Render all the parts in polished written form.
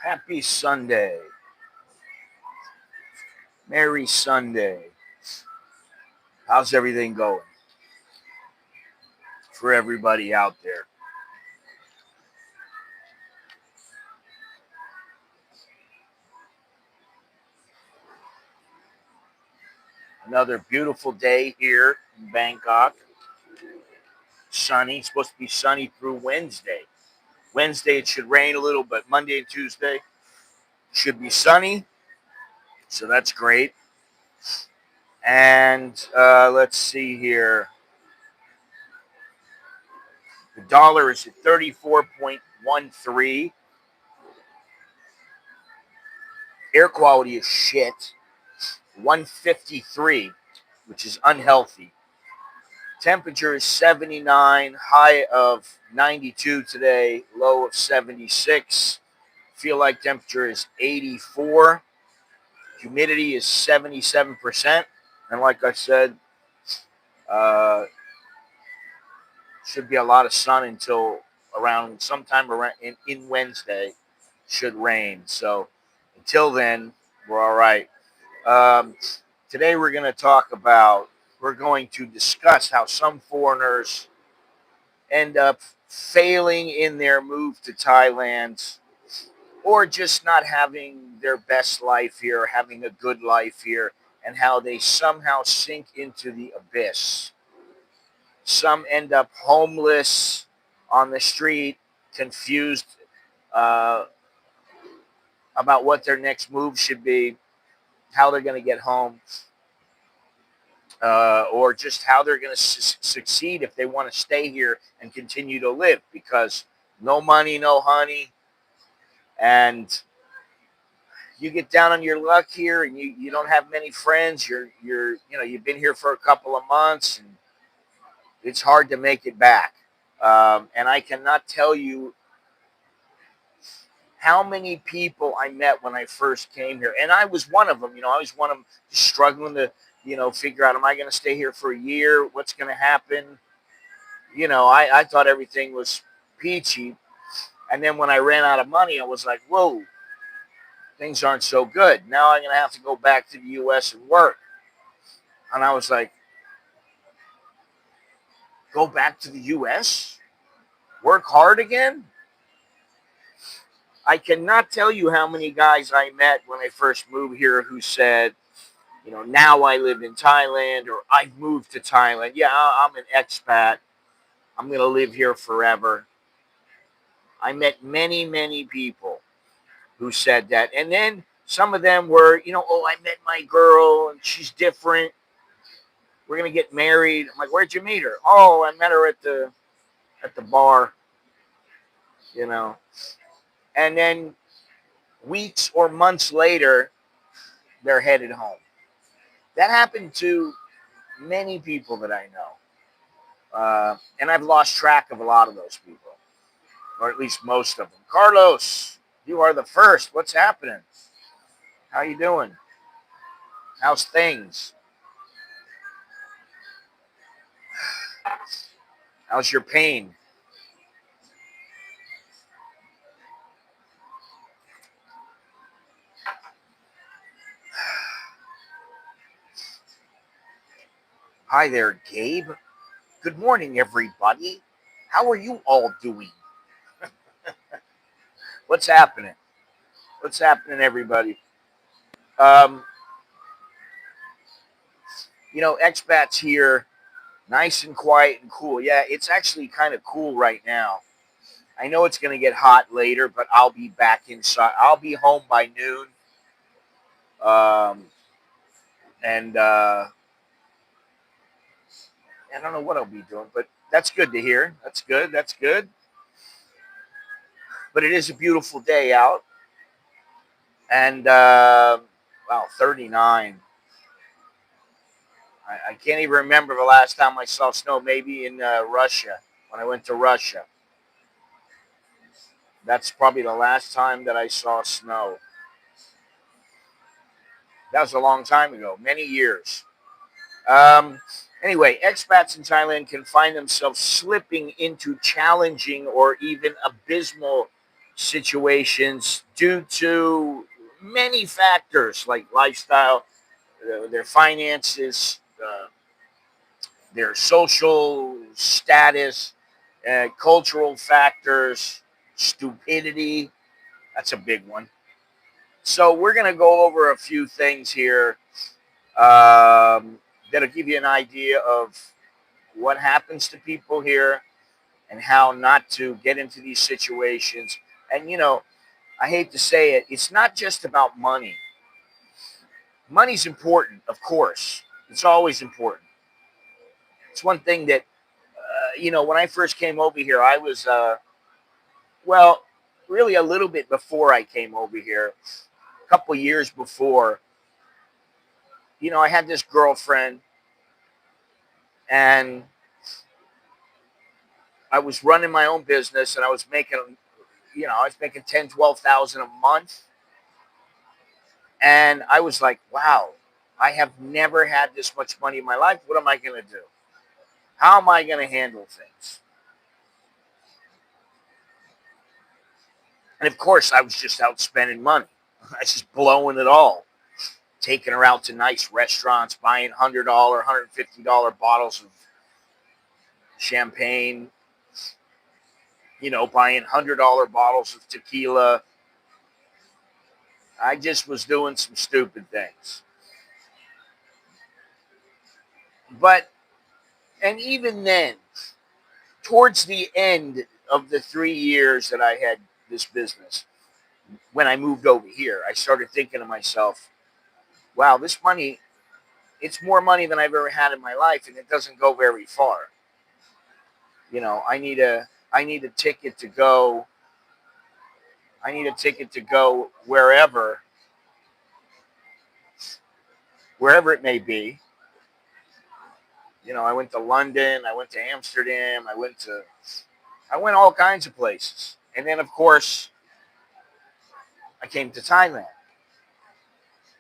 Happy Sunday. Merry Sunday. How's everything going for everybody out there? Another beautiful day here in Bangkok. Sunny. It's supposed to be sunny through Wednesday. Wednesday it should rain a little, but Monday and Tuesday should be sunny. So that's great. And let's see here. The dollar is at 34.13. Air quality is shit. 153, which is unhealthy. Temperature is 79, high of 92 today, low of 76. Feel like temperature is 84. Humidity is 77%. And like I said, uh, should be a lot of sun until around sometime around in Wednesday. Should rain. So until then, we're all right. Um, Today we're going to discuss how some foreigners end up failing in their move to Thailand or just not having their best life here, having a good life here, and how they somehow sink into the abyss. Some end up homeless on the street, confused uh, about what their next move should be, how they're going to get home, or just how they're going to succeed if they want to stay here and continue to live because no money, no honey, and you get down on your luck here and you don't have many friends. You've been here for a couple of months and it's hard to make it back. And I cannot tell you how many people I met when I first came here. And I was one of them, I was one of them struggling to, figure out, am I going to stay here for a year? What's going to happen? I thought everything was peachy. And then when I ran out of money, I was like, whoa, things aren't so good. Now I'm going to have to go back to the U.S. and work. And I was like, go back to the U.S.? Work hard again? I cannot tell you how many guys I met when I first moved here who said, now I live in Thailand or I've moved to Thailand. Yeah, I'm an expat. I'm going to live here forever. I met many, many people who said that. And then some of them were, oh, I met my girl and she's different. We're going to get married. I'm like, where'd you meet her? Oh, I met her at the bar, you know. And then weeks or months later, they're headed home. That happened to many people that I know. And I've lost track of a lot of those people, or at least most of them. Carlos, you are the first. What's happening? How you doing? How's things? How's your pain? Hi there, Gabe. Good morning, everybody. How are you all doing? What's happening? What's happening, everybody? Um, expats here, nice and quiet and cool. Yeah, it's actually kind of cool right now. I know it's going to get hot later, but I'll be back inside. I'll be home by noon. Um, and I don't know what I'll be doing, but that's good to hear. That's good. That's good. But it is a beautiful day out. And, wow, 39. I can't even remember the last time I saw snow. Maybe in Russia, when I went to Russia. That's probably the last time that I saw snow. That was a long time ago, many years. Um, anyway, expats in Thailand can find themselves slipping into challenging or even abysmal situations due to many factors like lifestyle, their finances, their social status, cultural factors, stupidity. That's a big one. So we're going to go over a few things here that'll give you an idea of what happens to people here and how not to get into these situations. And, I hate to say it, it's not just about money. Money's important, of course. It's always important. It's one thing that, when I first came over here, I was, well, really a little bit before I came over here, a couple years before, I had this girlfriend and I was running my own business and I was making, I was making 10, 12,000 a month. And I was like, wow, I have never had this much money in my life. What am I going to do? How am I going to handle things? And of course, I was just out spending money. I was just blowing it all, taking her out to nice restaurants, buying $100, $150 bottles of champagne, buying $100 bottles of tequila. I just was doing some stupid things. But, and even then, towards the end of the 3 years that I had this business, when I moved over here, I started thinking to myself, wow, this money, it's more money than I've ever had in my life, and it doesn't go very far. I need a ticket to go. I need a ticket to go wherever it may be. I went to London, I went to Amsterdam, I went all kinds of places. And then of course I came to Thailand.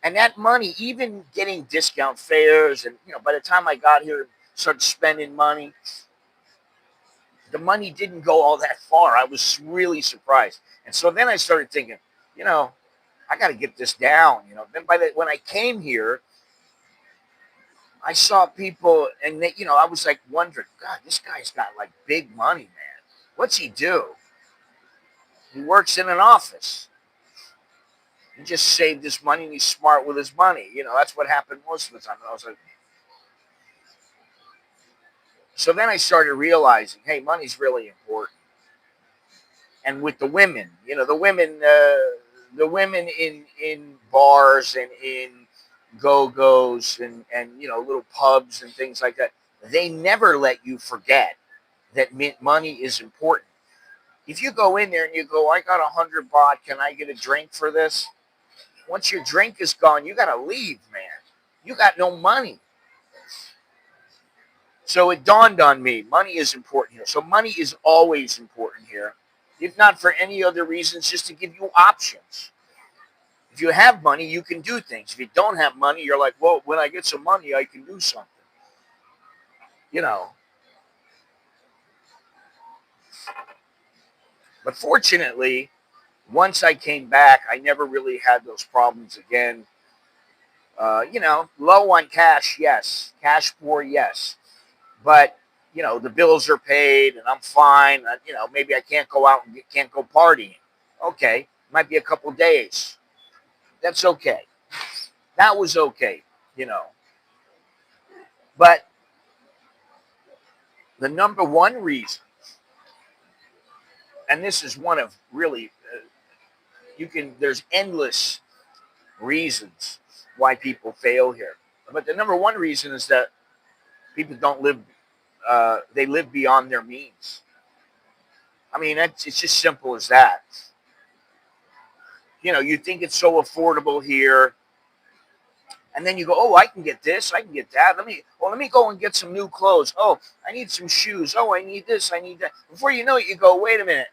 And that money, even getting discount fares, and by the time I got here, started spending money, the money didn't go all that far. I was really surprised. And so then I started thinking, I got to get this down. Then when I came here, I saw people, and I was like wondering, God, this guy's got like big money, man. What's he do? He works in an office. He just saved his money, and he's smart with his money. That's what happened most of the time. And I was like, so then I started realizing, hey, money's really important. And with the women, the women in bars and in go-go's and little pubs and things like that, they never let you forget that money is important. If you go in there and you go, I got 100 baht, can I get a drink for this? Once your drink is gone, you got to leave, man. You got no money. So it dawned on me, money is important here. So money is always important here. If not for any other reasons, just to give you options. If you have money, you can do things. If you don't have money, you're like, well, when I get some money, I can do something. You know. But fortunately, once I came back, I never really had those problems again. Low on cash, yes. Cash poor, yes. But, the bills are paid and I'm fine. Maybe I can't go out and can't go partying. Okay. Might be a couple days. That's okay. That was okay, you know. But the number one reason, and this is one of really, there's endless reasons why people fail here. But the number one reason is that people don't live, they live beyond their means. I mean, it's just simple as that. You think it's so affordable here, and then you go, oh, I can get this, I can get that. Let me go and get some new clothes. Oh, I need some shoes. Oh, I need this, I need that. Before you know it, you go, wait a minute.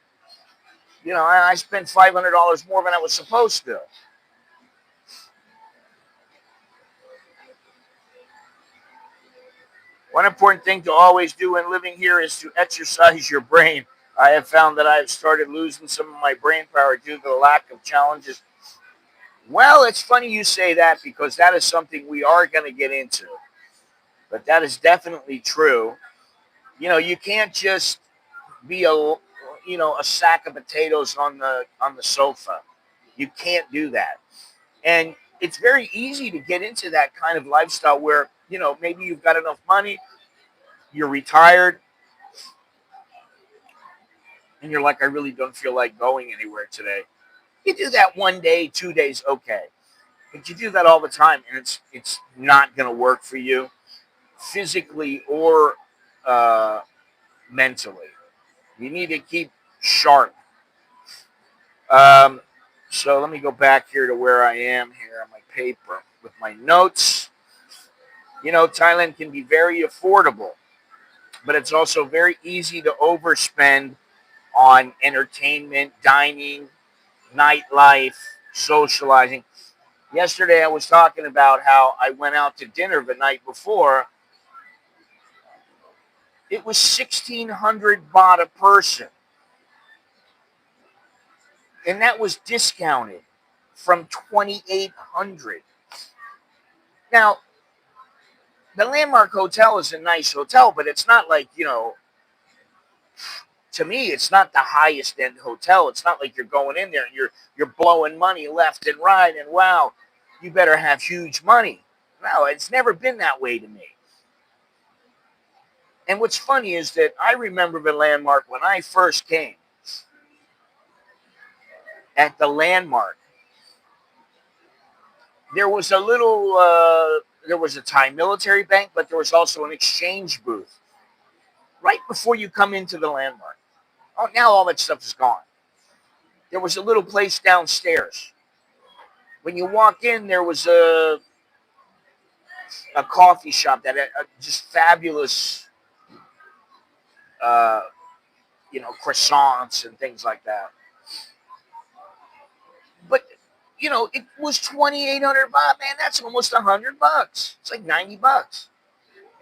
I spent $500 more than I was supposed to. One important thing to always do when living here is to exercise your brain. I have found that I have started losing some of my brain power due to the lack of challenges. Well, it's funny you say that because that is something we are going to get into. But that is definitely true. You can't just be a sack of potatoes on the sofa. You can't do that. And it's very easy to get into that kind of lifestyle where, maybe you've got enough money, you're retired, and you're like, I really don't feel like going anywhere today. You do that one day, 2 days, okay. But you do that all the time, and it's not going to work for you physically or uh, mentally. You need to keep sharp. Um, so let me go back here to where I am here on my paper with my notes. Thailand can be very affordable, but it's also very easy to overspend on entertainment, dining, nightlife, socializing. Yesterday, I was talking about how I went out to dinner the night before. It was 1,600 baht a person, and that was discounted from 2,800. Now, the Landmark Hotel is a nice hotel, but it's not like, to me, it's not the highest end hotel. It's not like you're going in there and you're blowing money left and right, and wow, you better have huge money. No, it's never been that way to me. And what's funny is that I remember the Landmark when I first came. At the Landmark, there was there was a Thai military bank, but there was also an exchange booth right before you come into the Landmark. Oh, now all that stuff is gone. There was a little place downstairs. When you walk in, there was a coffee shop that had just fabulous, uh, croissants and things like that. But it was 2,800 baht, man. That's almost $100. It's like $90,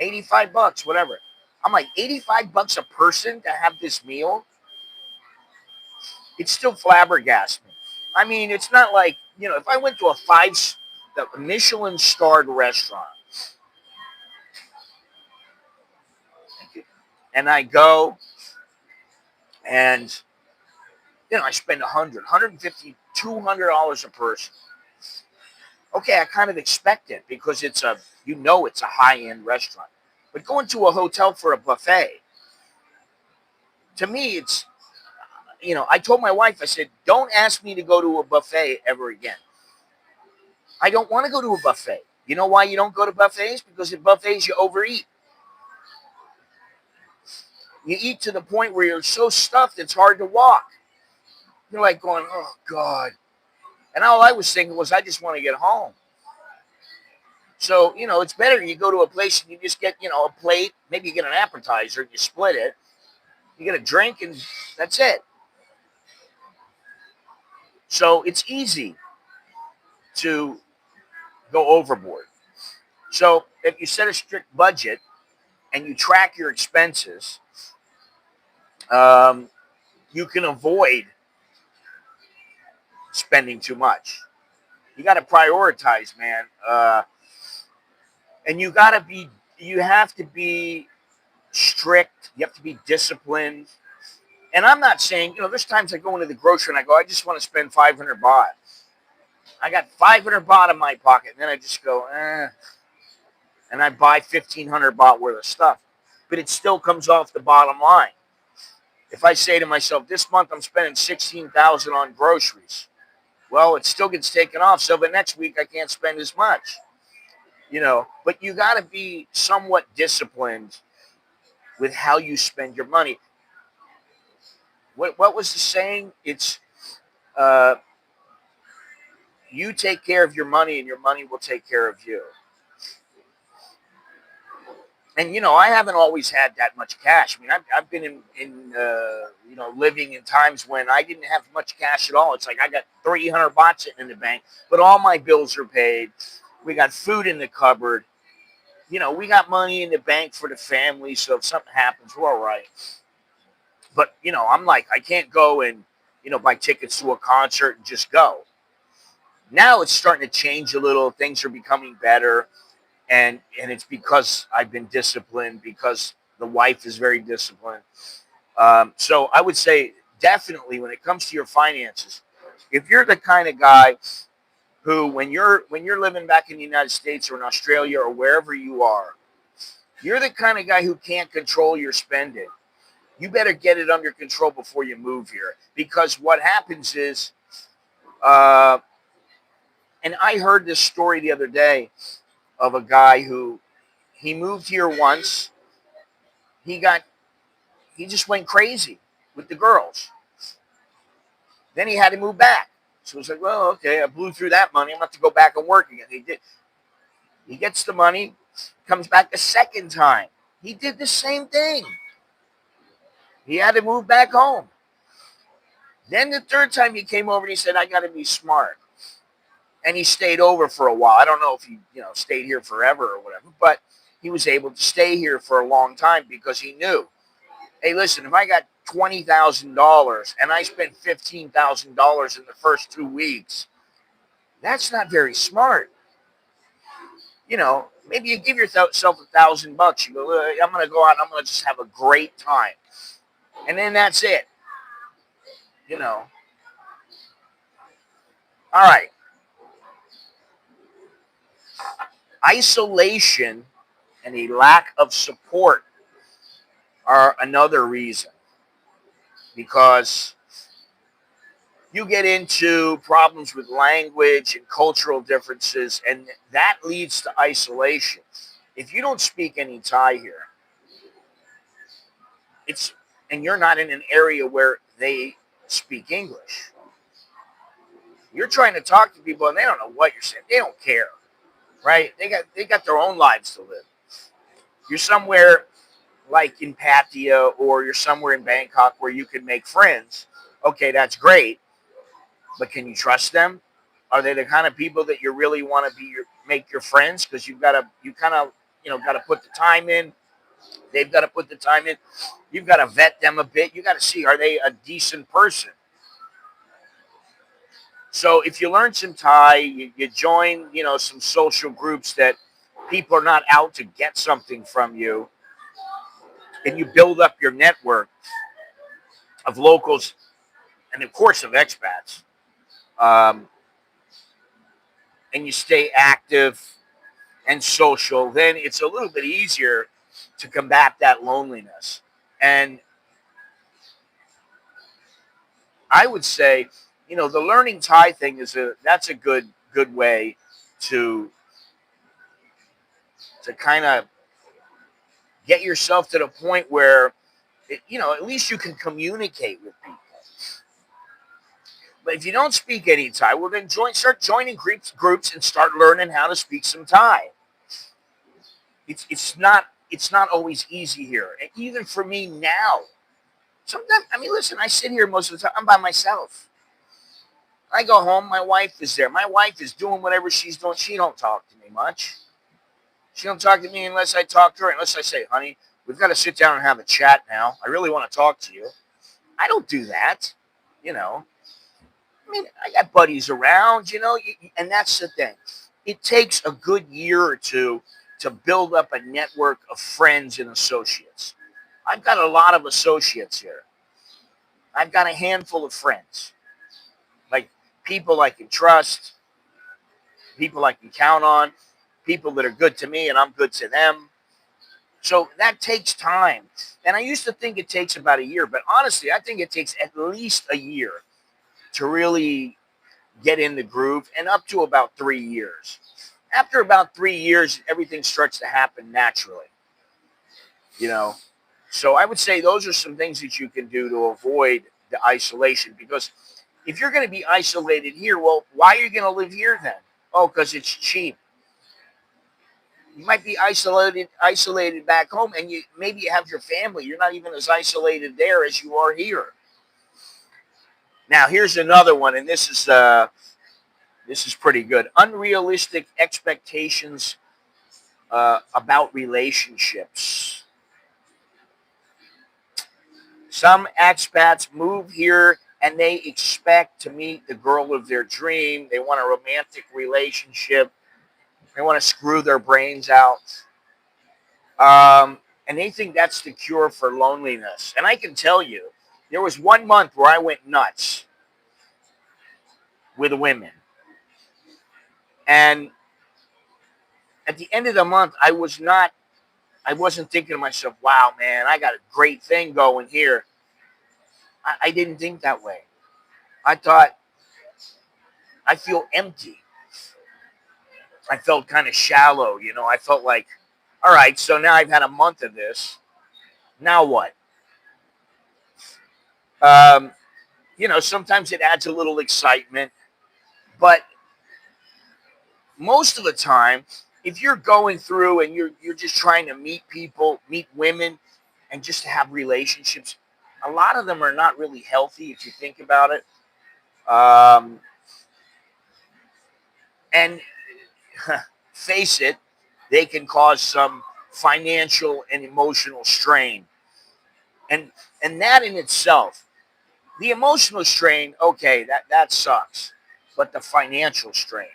$85, whatever. I'm like, $85 a person to have this meal. It's still flabbergasting me. I mean, it's not like if I went to the Michelin starred restaurant, and I go and I spend 100, 150, $200 a person. Okay, I kind of expect it because it's a high end restaurant. But going to a hotel for a buffet, to me, I told my wife, I said, don't ask me to go to a buffet ever again. I don't want to go to a buffet. You know why you don't go to buffets? Because at buffets you overeat. You eat to the point where you're so stuffed it's hard to walk. You're like going, oh God. And all I was thinking was, I just want to get home. So, it's better you go to a place and you just get, a plate. Maybe you get an appetizer and you split it. You get a drink and that's it. So it's easy to go overboard. So if you set a strict budget and you track your expenses, um, you can avoid spending too much. You got to prioritize, man. And you have to be strict. You have to be disciplined. And I'm not saying, there's times I go into the grocery and I go, I just want to spend 500 baht. I got 500 baht in my pocket. And then I just go, and I buy 1,500 baht worth of stuff. But it still comes off the bottom line. If I say to myself, this month I'm spending 16,000 on groceries, well, it still gets taken off. So the next week I can't spend as much, But you got to be somewhat disciplined with how you spend your money. What was the saying? It's uh, you take care of your money and your money will take care of you. And I haven't always had that much cash. I mean, I've been in living in times when I didn't have much cash at all. It's like I got 300 baht sitting in the bank, but all my bills are paid. We got food in the cupboard. We got money in the bank for the family, so if something happens, we're all right. But, I'm like, I can't go and, buy tickets to a concert and just go. Now it's starting to change a little. Things are becoming better. And it's because I've been disciplined, because the wife is very disciplined. So I would say definitely when it comes to your finances, if you're the kind of guy who, when you're living back in the United States or in Australia or wherever you are, you're the kind of guy who can't control your spending. You better get it under control before you move here, because what happens is, uh, and I heard this story the other day of a guy who he moved here once. He got he just went crazy with the girls. Then he had to move back. So it's like, well, okay, I blew through that money. I'm going to have to go back and work again. He did. He gets the money, comes back a second time. He did the same thing. He had to move back home. Then the third time he came over and he said, I got to be smart. And he stayed over for a while. I don't know if he, stayed here forever or whatever, but he was able to stay here for a long time because he knew, hey, listen, if I got $20,000 and I spent $15,000 in the first 2 weeks, that's not very smart. Maybe you give yourself $1,000. You go, I'm going to go out and I'm going to just have a great time. And then that's it. All right. Isolation and a lack of support are another reason, because you get into problems with language and cultural differences, and that leads to isolation. If you don't speak any Thai here, it's and you're not in an area where they speak English, you're trying to talk to people and they don't know what you're saying. They don't care, right? They got their own lives to live. You're somewhere like in Pattaya, or you're somewhere in Bangkok where you can make friends. Okay, that's great, but can you trust them? Are they the kind of people that you really want to make your friends? Because you kind of got to put the time in. They've got to put the time in. You've got to vet them a bit. You got to see, are they a decent person? So if you learn some Thai, you join some social groups that people are not out to get something from you, and you build up your network of locals and of course of expats, um, and you stay active and social, then it's a little bit easier to combat that loneliness. And I would say, the learning Thai thing that's a good way to kind of get yourself to the point where at least you can communicate with people. But if you don't speak any Thai, well then start joining groups and start learning how to speak some Thai. It's not always easy here, and even for me now. Sometimes, I mean, listen, I sit here most of the time. I'm by myself. I go home. My wife is there. My wife is doing whatever she's doing. She don't talk to me much. She don't talk to me unless I talk to her. Unless I say, "Honey, we've got to sit down and have a chat now. I really want to talk to you." I don't do that. You know. I mean, I got buddies around. And that's the thing. It takes a good year or two to build up a network of friends and associates. I've got a lot of associates here. I've got a handful of friends, like people I can trust, people I can count on, people that are good to me and I'm good to them. So that takes time. And I used to think it takes about a year, but honestly, I think it takes at least a year to really get in the groove, and up to about 3 years. After about 3 years, everything starts to happen naturally, you know. So I would say those are some things that you can do to avoid the isolation, because if you're going to be isolated here, well, why are you going to live here then? Oh, because it's cheap. You might be isolated back home, and maybe you have your family. You're not even as isolated there as you are here. Now, here's another one, and this is pretty good. Unrealistic expectations about relationships. Some expats move here and they expect to meet the girl of their dream. They want a romantic relationship. They want to screw their brains out. And they think that's the cure for loneliness. And I can tell you, there was 1 month where I went nuts with women. And at the end of the month, I wasn't thinking to myself, wow, man, I got a great thing going here. I didn't think that way. I thought, I feel empty. I felt kind of shallow, you know. I felt like, all right, so now I've had a month of this. Now what? Um, you know, sometimes it adds a little excitement, but most of the time, if you're going through and you're just trying to meet people, meet women, and just to have relationships, a lot of them are not really healthy if you think about it. Um, and face it, they can cause some financial and emotional strain. And that in itself, the emotional strain, okay, that sucks. But the financial strain,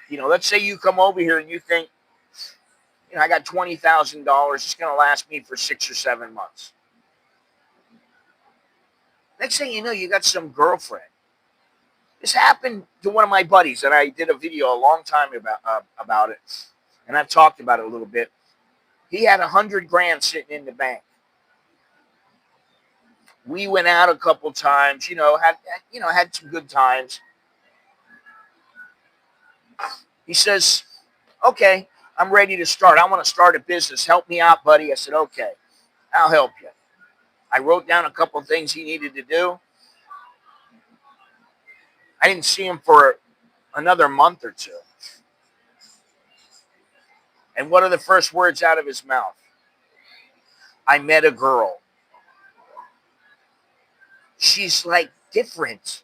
you know, let's say you come over here and you think, you know, I got $20,000. It's going to last me for 6 or 7 months. Next thing you know, you got some girlfriend. This happened to one of my buddies, and I did a video a long time about it, and I've talked about it a little bit. He had 100 grand sitting in the bank. We went out a couple times, had some good times. He says, "Okay, I'm ready to start. I want to start a business. Help me out, buddy." I said, "Okay, I'll help you." I wrote down a couple things he needed to do. I didn't see him for another month or two. And what are the first words out of his mouth? I met a girl. She's like different.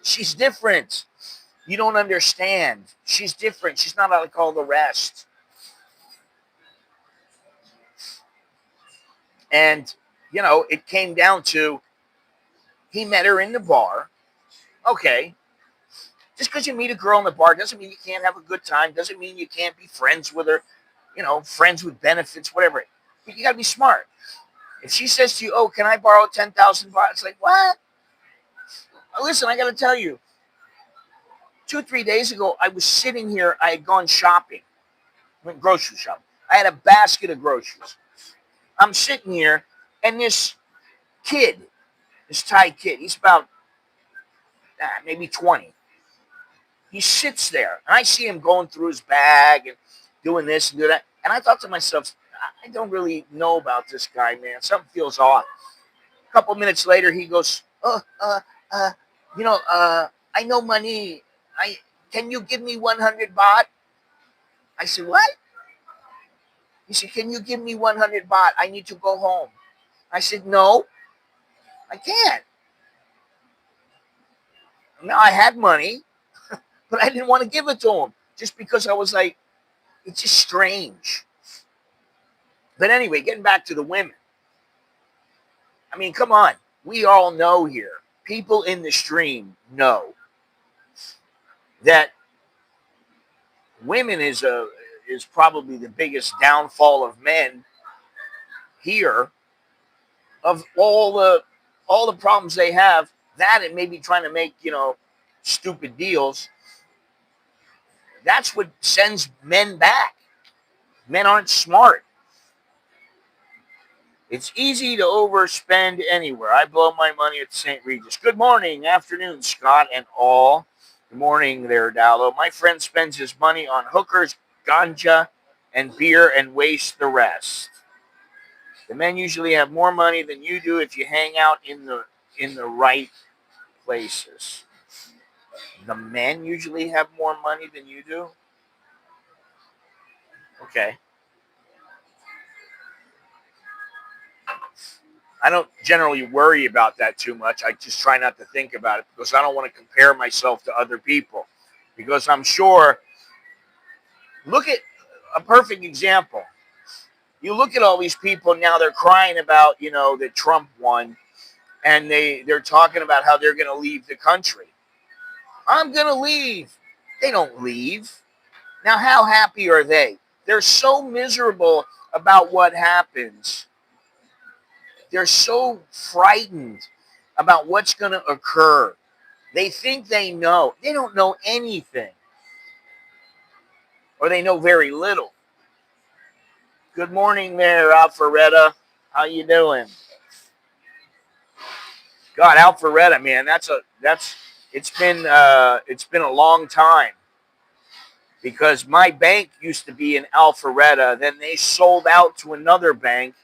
She's different. You don't understand. She's different. She's not like all the rest. And, you know, it came down to he met her in the bar. Okay. Just because you meet a girl in the bar doesn't mean you can't have a good time. Doesn't mean you can't be friends with her. You know, friends with benefits, whatever. But you got to be smart. If she says to you, "Oh, can I borrow 10,000 baht?" It's like, what? Listen, I got to tell you, 2 or 3 days ago, I was sitting here. I had gone shopping, went grocery shopping. I had a basket of groceries. I'm sitting here, and this kid, this Thai kid, he's about maybe 20. He sits there, and I see him going through his bag and doing this and doing that. And I thought to myself, I don't really know about this guy, man. Something feels off. A couple minutes later, he goes, uh, I know money. Can you give me 100 baht? I said, what? He said, can you give me 100 baht? I need to go home. I said, no, I can't. Now I had money, but I didn't want to give it to him just because I was like, it's just strange. But anyway, getting back to the women. I mean, come on. We all know here. People in the stream know that women is probably the biggest downfall of men here. Of all the problems they have, that and maybe trying to make, stupid deals. That's what sends men back. Men aren't smart. It's easy to overspend anywhere. I blow my money at St. Regis. Good morning, afternoon, Scott and all. Good morning there, Dallo. My friend spends his money on hookers, ganja, and beer and wastes the rest. The men usually have more money than you do if you hang out in the right places. The men usually have more money than you do? Okay. I don't generally worry about that too much. I just try not to think about it because I don't want to compare myself to other people. Because I'm sure, look at a perfect example. You look at all these people now, they're crying about, that Trump won, and they're talking about how they're going to leave the country. I'm going to leave. They don't leave. Now, how happy are they? They're so miserable about what happens. They're so frightened about what's going to occur. They think they know. They don't know anything. Or they know very little. Good morning there, Alpharetta. How you doing? God, Alpharetta, man, it's been a long time, because my bank used to be in Alpharetta, then they sold out to another bank,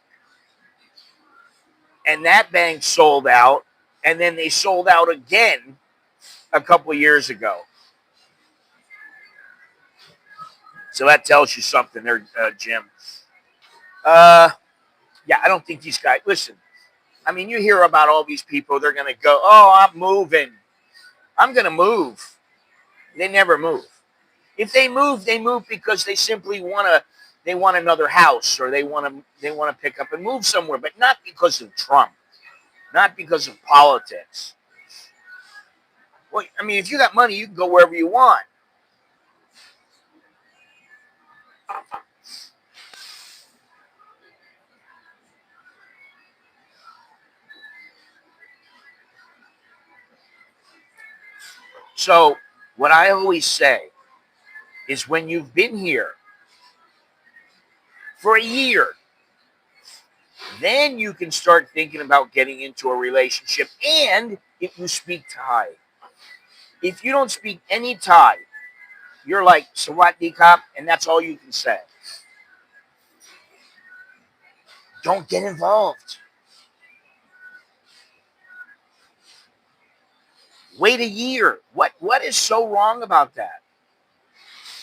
and that bank sold out, and then they sold out again a couple of years ago. So that tells you something there, Jim. Yeah, I don't think these guys, listen, I mean, you hear about all these people, they're going to go, oh, I'm moving. I'm going to move. They never move. If they move because they simply they want another house, or they want to pick up and move somewhere, but not because of Trump, not because of politics. Well, I mean, if you got money, you can go wherever you want. So what I always say is, when you've been here for a year, then you can start thinking about getting into a relationship. And if you speak Thai, if you don't speak any Thai, you're like Sawadee Kap, and that's all you can say. Don't get involved. Wait a year. What is so wrong about that?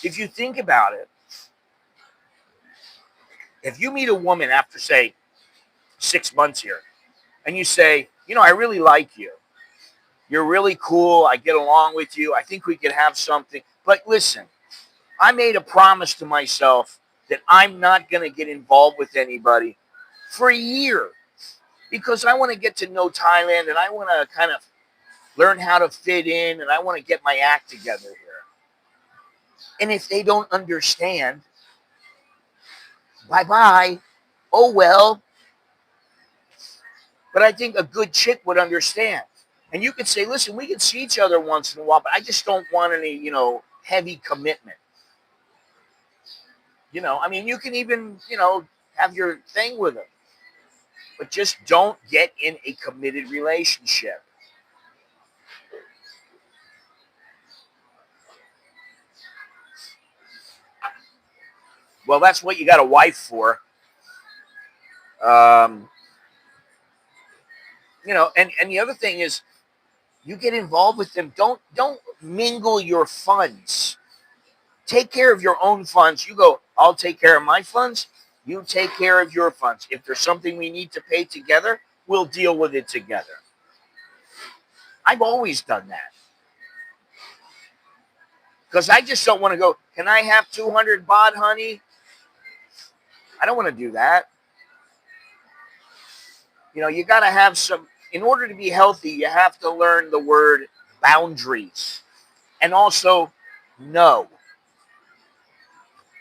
If you think about it, if you meet a woman after, say, 6 months here, and you say, I really like you. You're really cool. I get along with you. I think we could have something. But listen, I made a promise to myself that I'm not going to get involved with anybody for a year, because I want to get to know Thailand, and I want to kind of learn how to fit in, and I want to get my act together here. And if they don't understand, bye-bye. Oh, well. But I think a good chick would understand. And you could say, listen, we can see each other once in a while, but I just don't want any, heavy commitment. I mean, you can even, have your thing with them. But just don't get in a committed relationship. Well, that's what you got a wife for. Um, and the other thing is, you get involved with them. Don't mingle your funds. Take care of your own funds. You go, I'll take care of my funds. You take care of your funds. If there's something we need to pay together, we'll deal with it together. I've always done that. Because I just don't want to go, can I have 200 baht, honey? I don't want to do that. You got to have some, in order to be healthy, you have to learn the word boundaries. And also, no.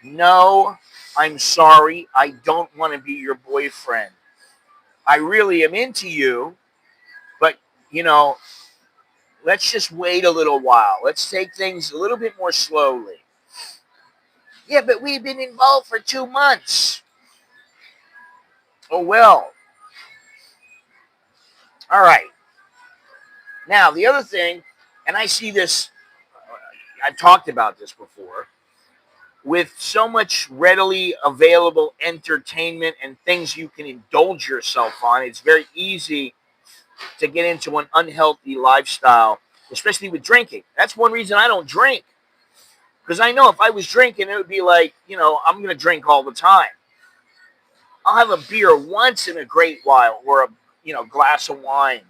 No, I'm sorry. I don't want to be your boyfriend. I really am into you, but, let's just wait a little while. Let's take things a little bit more slowly. Yeah, but we've been involved for 2 months. Oh, well. All right. Now, the other thing, and I see this, I've talked about this before, with so much readily available entertainment and things you can indulge yourself on, it's very easy to get into an unhealthy lifestyle, especially with drinking. That's one reason I don't drink. Because I know if I was drinking, it would be like, I'm going to drink all the time. I'll have a beer once in a great while, or a, glass of wine,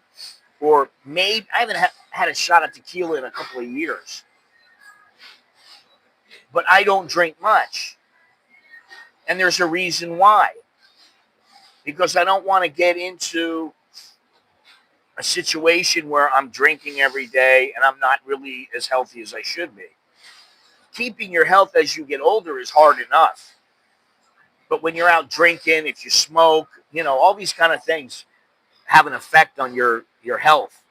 or maybe I haven't had a shot of tequila in a couple of years. But I don't drink much. And there's a reason why. because I don't want to get into a situation where I'm drinking every day and I'm not really as healthy as I should be. Keeping your health as you get older is hard enough. But when you're out drinking, if you smoke, all these kind of things have an effect on your health.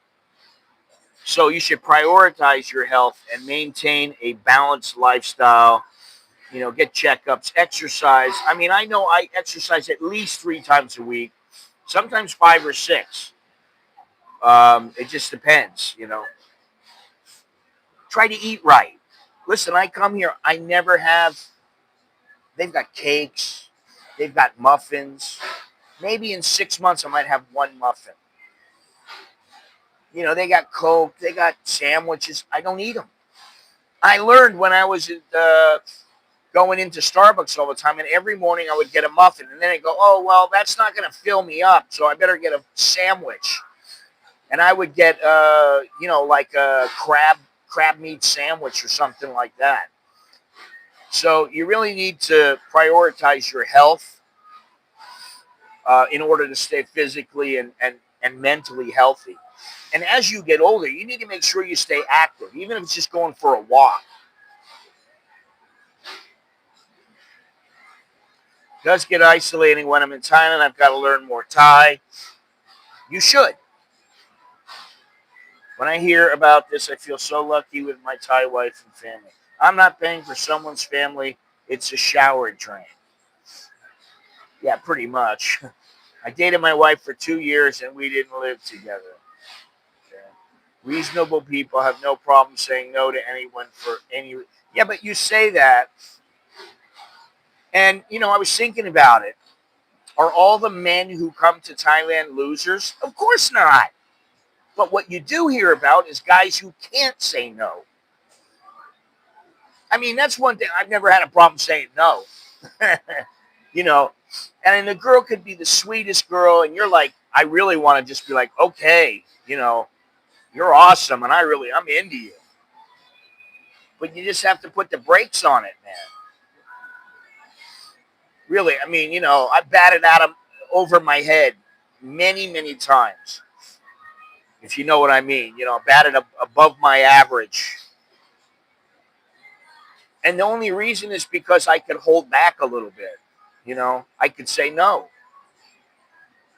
So you should prioritize your health and maintain a balanced lifestyle. Get checkups, exercise. I mean, I know I exercise at least 3 times a week, sometimes 5 or 6. It just depends. Try to eat right. Listen, I come here, I never have, they've got cakes, they've got muffins. Maybe in 6 months I might have one muffin. They got Coke, they got sandwiches. I don't eat them. I learned when I was going into Starbucks all the time, and every morning I would get a muffin, and then I go, oh, well, that's not going to fill me up, so I better get a sandwich. And I would get, like a crab meat sandwich or something like that. So you really need to prioritize your health in order to stay physically and mentally healthy. And as you get older, you need to make sure you stay active, even if it's just going for a walk. It does get isolating when I'm in Thailand. I've got to learn more Thai. You should. When I hear about this, I feel so lucky with my Thai wife and family. I'm not paying for someone's family. It's a shower drain. Yeah, pretty much. I dated my wife for 2 years and we didn't live together. Okay. Reasonable people have no problem saying no to anyone for any. Yeah, but you say that. And, I was thinking about it. Are all the men who come to Thailand losers? Of course not. But what you do hear about is guys who can't say no. I mean, that's one thing. I've never had a problem saying no. you know, and the girl could be the sweetest girl, and you're like, I really want to just be like, okay, you're awesome, and I'm into you. But you just have to put the brakes on it, man. Really, I mean, I batted at him over my head many, many times. If you know what I mean, batted above my average. And the only reason is because I could hold back a little bit. I could say no.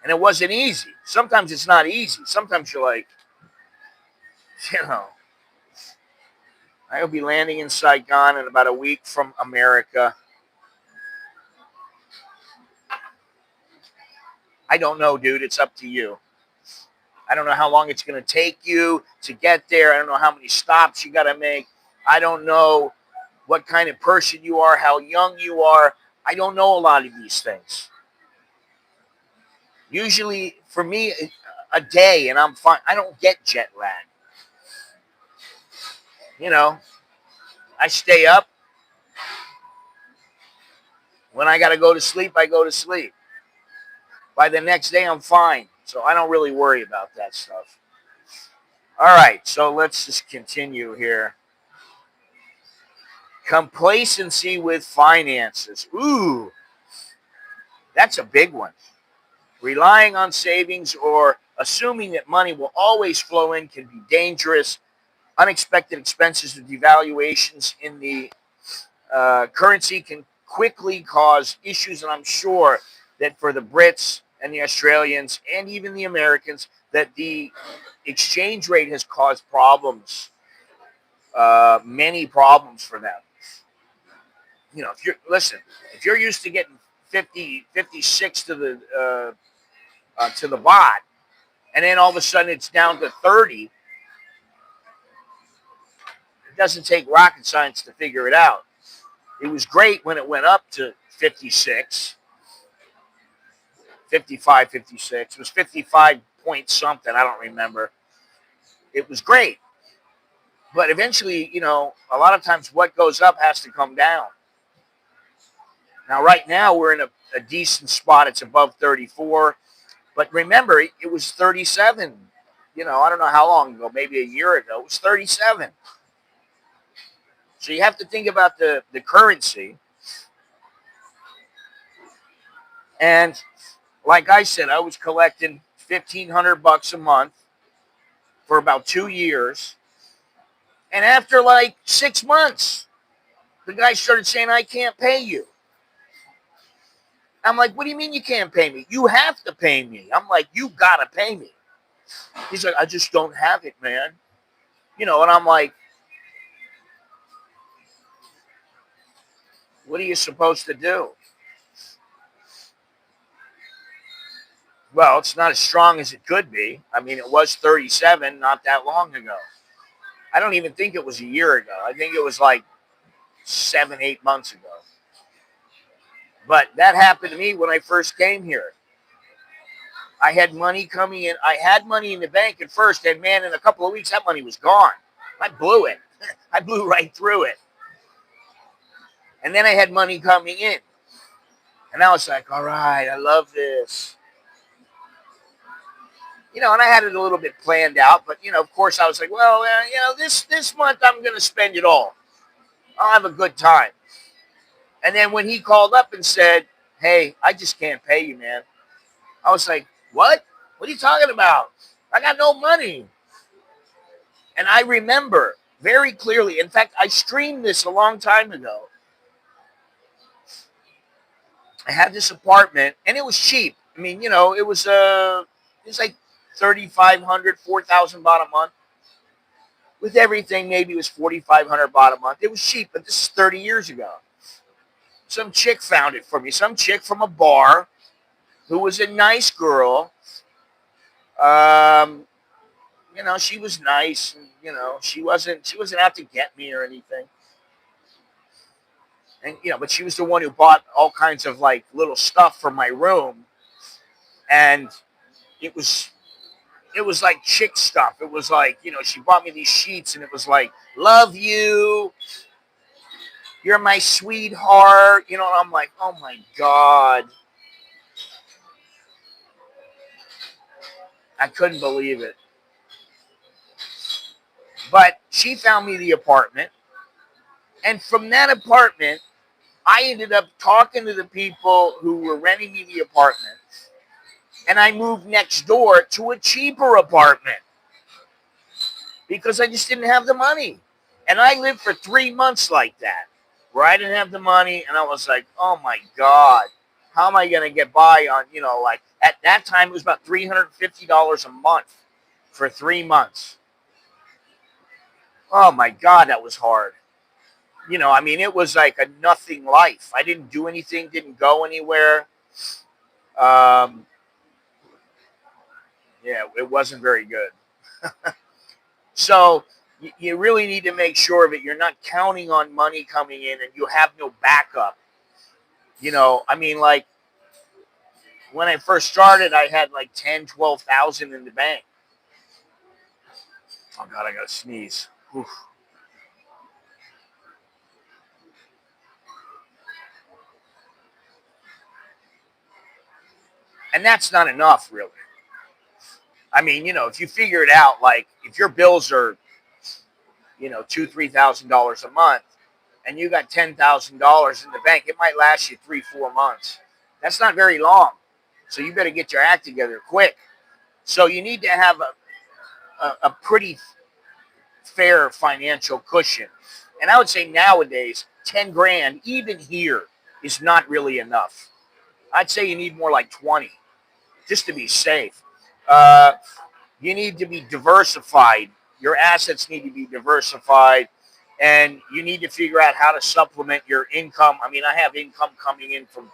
And it wasn't easy. Sometimes it's not easy. Sometimes you're like, you know, I'll be landing in Saigon in about a week from America. I don't know, dude. It's up to you. I don't know how long it's going to take you to get there. I don't know how many stops you got to make. I don't know what kind of person you are, how young you are. I don't know a lot of these things. Usually, for me, a day and I'm fine. I don't get jet lag. I stay up. When I got to go to sleep, I go to sleep. By the next day, I'm fine. So I don't really worry about that stuff. All right, so let's just continue here. Complacency with finances. Ooh, that's a big one. Relying on savings or assuming that money will always flow in can be dangerous. Unexpected expenses or devaluations in the currency can quickly cause issues, and I'm sure that for the Brits and the Australians and even the Americans, that the exchange rate has caused problems, many problems for them. If you're used to getting 50, 56 to the baht, and then all of a sudden it's down to 30, it doesn't take rocket science to figure it out. It was great when it went up to 56, 55, 56. It was 55 point something. I don't remember. It was great. But eventually, a lot of times what goes up has to come down. Now, right now, we're in a decent spot. It's above 34. But remember, it was 37. I don't know how long ago, maybe a year ago. It was 37. So you have to think about the currency. And like I said, I was collecting $1,500 a month for about 2 years. And after like 6 months, the guy started saying, I can't pay you. I'm like, what do you mean you can't pay me? You have to pay me. I'm like, you got to pay me. He's like, I just don't have it, man. And I'm like, what are you supposed to do? Well, it's not as strong as it could be. I mean, it was 37 not that long ago. I don't even think it was a year ago. I think it was like 7, 8 months ago. But that happened to me when I first came here. I had money coming in. I had money in the bank at first, and man, in a couple of weeks, that money was gone. I blew it. I blew right through it. And then I had money coming in. And I was like, all right, I love this. And I had it a little bit planned out, but of course I was like, well, this month I'm going to spend it all. I'll have a good time. And then when he called up and said, hey, I just can't pay you, man. I was like, what? What are you talking about? I got no money. And I remember very clearly. In fact, I streamed this a long time ago. I had this apartment, and it was cheap. I mean, it was like 3,500, 4,000 baht a month. With everything, maybe it was 4,500 baht a month. It was cheap, but this is 30 years ago. Some chick found it for me. Some chick from a bar who was a nice girl. She was nice. And, she wasn't out to get me or anything. And, but she was the one who bought all kinds of like little stuff for my room. And it was like chick stuff. It was like, she bought me these sheets and it was like, love you. You're my sweetheart. And I'm like, oh my God. I couldn't believe it. But she found me the apartment. And from that apartment, I ended up talking to the people who were renting me the apartment. And I moved next door to a cheaper apartment because I just didn't have the money. And I lived for 3 months like that, where I didn't have the money. And I was like, oh my God, how am I going to get by on, like at that time, it was about $350 a month for 3 months. Oh my God, that was hard. I mean, it was like a nothing life. I didn't do anything, didn't go anywhere. Yeah, it wasn't very good. So you really need to make sure that you're not counting on money coming in and you have no backup. I mean, like when I first started, I had like 10, 12,000 in the bank. Oh God, I got to sneeze. Oof. And that's not enough, really. I mean, if you figure it out, like if your bills are, $2,000, $3,000 a month, and you got $10,000 in the bank, it might last you 3, 4 months. That's not very long. So you better get your act together quick. So you need to have a pretty fair financial cushion. And I would say nowadays, 10 grand, even here, is not really enough. I'd say you need more like 20 just to be safe. You need to be diversified. Your assets need to be diversified. And you need to figure out how to supplement your income. I mean, I have income coming in from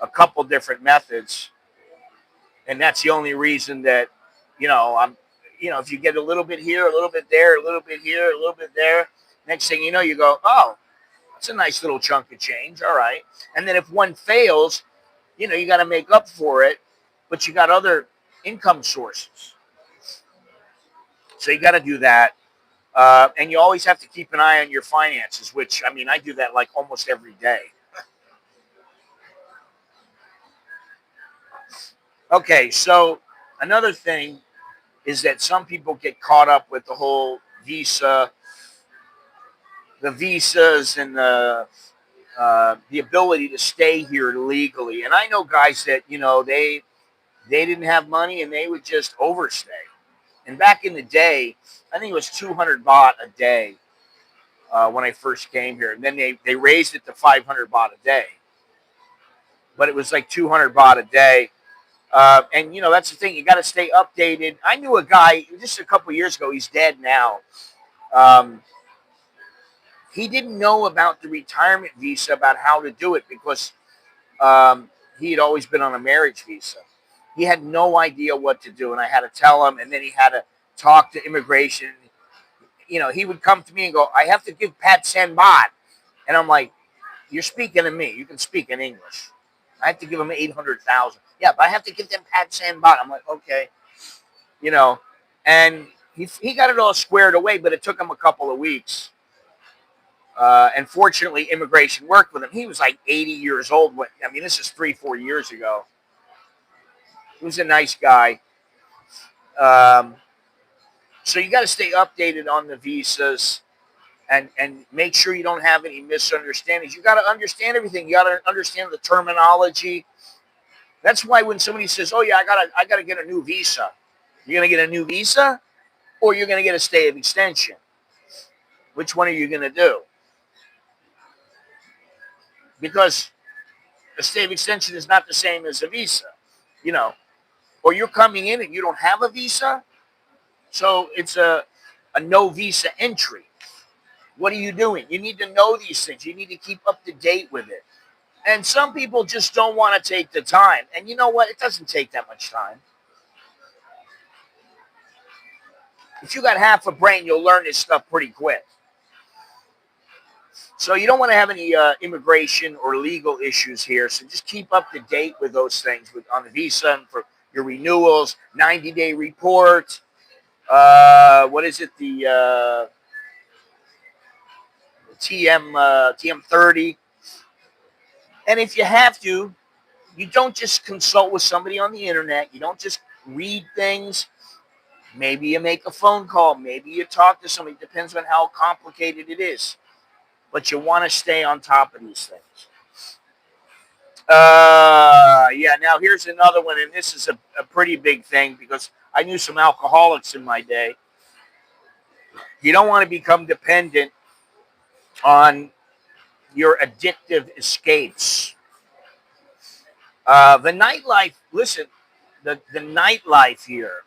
a couple different methods. And that's the only reason that, if you get a little bit here, a little bit there, a little bit here, a little bit there, next thing you know, you go, oh, that's a nice little chunk of change. All right. And then if one fails, you got to make up for it, but you got other income sources. So you got to do that. And you always have to keep an eye on your finances, which, I mean, I do that like almost every day. Okay, so another thing is that some people get caught up with the whole the visas and the the ability to stay here legally. And I know guys that, they didn't have money and they would just overstay. And back in the day, I think it was 200 baht a day when I first came here. And then they raised it to 500 baht a day. But it was like 200 baht a day. And, that's the thing. You got to stay updated. I knew a guy just a couple years ago. He's dead now. Um, he didn't know about the retirement visa, about how to do it, because he had always been on a marriage visa. He had no idea what to do, and I had to tell him, and then he had to talk to immigration. He would come to me and go, I have to give Pat Sen baht. And I'm like, you're speaking to me. You can speak in English. I have to give him 800,000. Yeah, but I have to give them Pat Sen baht. I'm like, okay. And he got it all squared away, but it took him a couple of weeks. And fortunately, immigration worked with him. He was like 80 years old. This is 3-4 years ago. He was a nice guy. So you got to stay updated on the visas and make sure you don't have any misunderstandings. You got to understand everything. You got to understand the terminology. That's why when somebody says, "Oh yeah, I gotta get a new visa," you're gonna get a new visa, or you're gonna get a stay of extension. Which one are you gonna do? Because a stay of extension is not the same as a visa, or you're coming in and you don't have a visa, so it's a no visa entry. What are you doing? You need to know these things. You need to keep up to date with it. And some people just don't want to take the time. And you know what? It doesn't take that much time. If you got half a brain, you'll learn this stuff pretty quick. So you don't want to have any immigration or legal issues here. So just keep up to date with those things on the visa and for your renewals, 90-day report. What is it? The TM30. And if you have to, you don't just consult with somebody on the internet. You don't just read things. Maybe you make a phone call. Maybe you talk to somebody. It depends on how complicated it is. But you want to stay on top of these things. Yeah, now here's another one, and this is a pretty big thing because I knew some alcoholics in my day. You don't want to become dependent on your addictive escapes. The nightlife, listen, the nightlife here,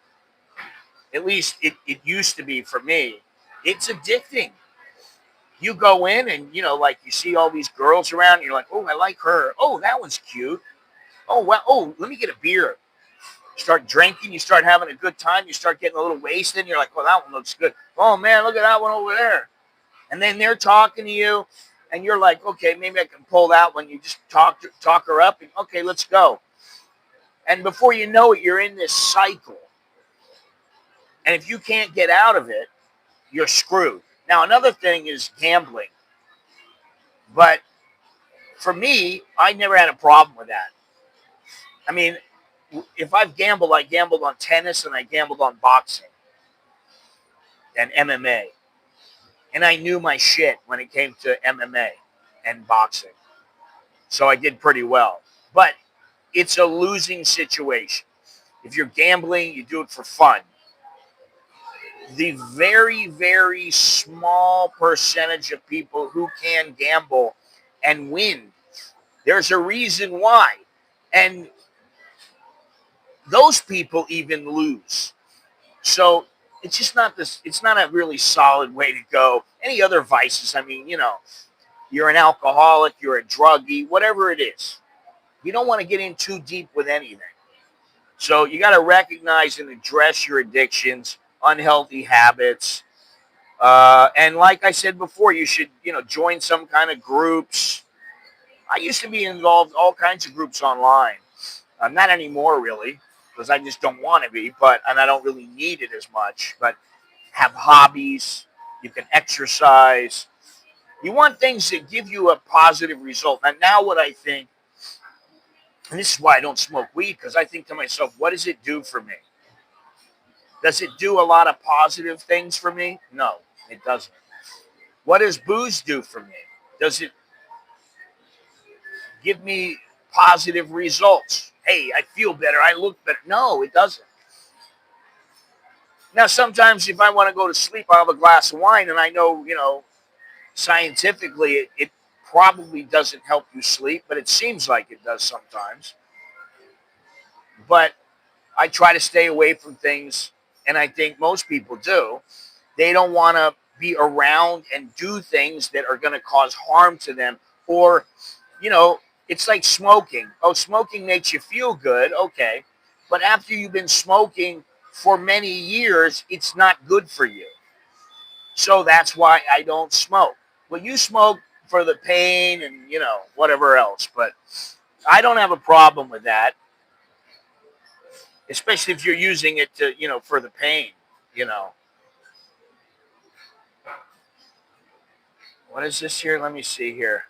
at least it used to be for me, it's addicting. You go in and, like you see all these girls around, and you're like, oh, I like her. Oh, that one's cute. Oh, well, oh, let me get a beer. Start drinking, you start having a good time, you start getting a little wasted, and you're like, well, that one looks good. Oh, man, look at that one over there. And then they're talking to you, and you're like, okay, maybe I can pull that one. You just talk her up, and okay, let's go. And before you know it, you're in this cycle. And if you can't get out of it, you're screwed. Now, another thing is gambling. But for me, I never had a problem with that. I mean, if I've gambled, I gambled on tennis and I gambled on boxing and MMA. And I knew my shit when it came to MMA and boxing. So I did pretty well. But it's a losing situation. If you're gambling, you do it for fun. The very, very small percentage of people who can gamble and win, there's a reason why. And those people even lose. So it's just not this. It's not a really solid way to go. Any other vices? I mean, you're an alcoholic, you're a druggie, whatever it is. You don't want to get in too deep with anything. So you got to recognize and address your addictions, unhealthy habits, and like I said before, you should join some kind of groups. I used to be involved in all kinds of groups online. Not anymore, really, because I just don't want to be, and I don't really need it as much. But have hobbies, you can exercise. You want things that give you a positive result. And now what I think, and this is why I don't smoke weed, because I think to myself, what does it do for me? Does it do a lot of positive things for me? No, it doesn't. What does booze do for me? Does it give me positive results. Hey, I feel better. I look better. No, it doesn't. Now, sometimes if I want to go to sleep, I'll have a glass of wine, and I know, scientifically it probably doesn't help you sleep, but it seems like it does sometimes. But I try to stay away from things, and I think most people do. They don't want to be around and do things that are going to cause harm to them. Or, it's like smoking. Oh, smoking makes you feel good. Okay. But after you've been smoking for many years, it's not good for you. So that's why I don't smoke. Well, you smoke for the pain and, whatever else. But I don't have a problem with that, especially if you're using it to, for the pain, you know. What is this here? Let me see here.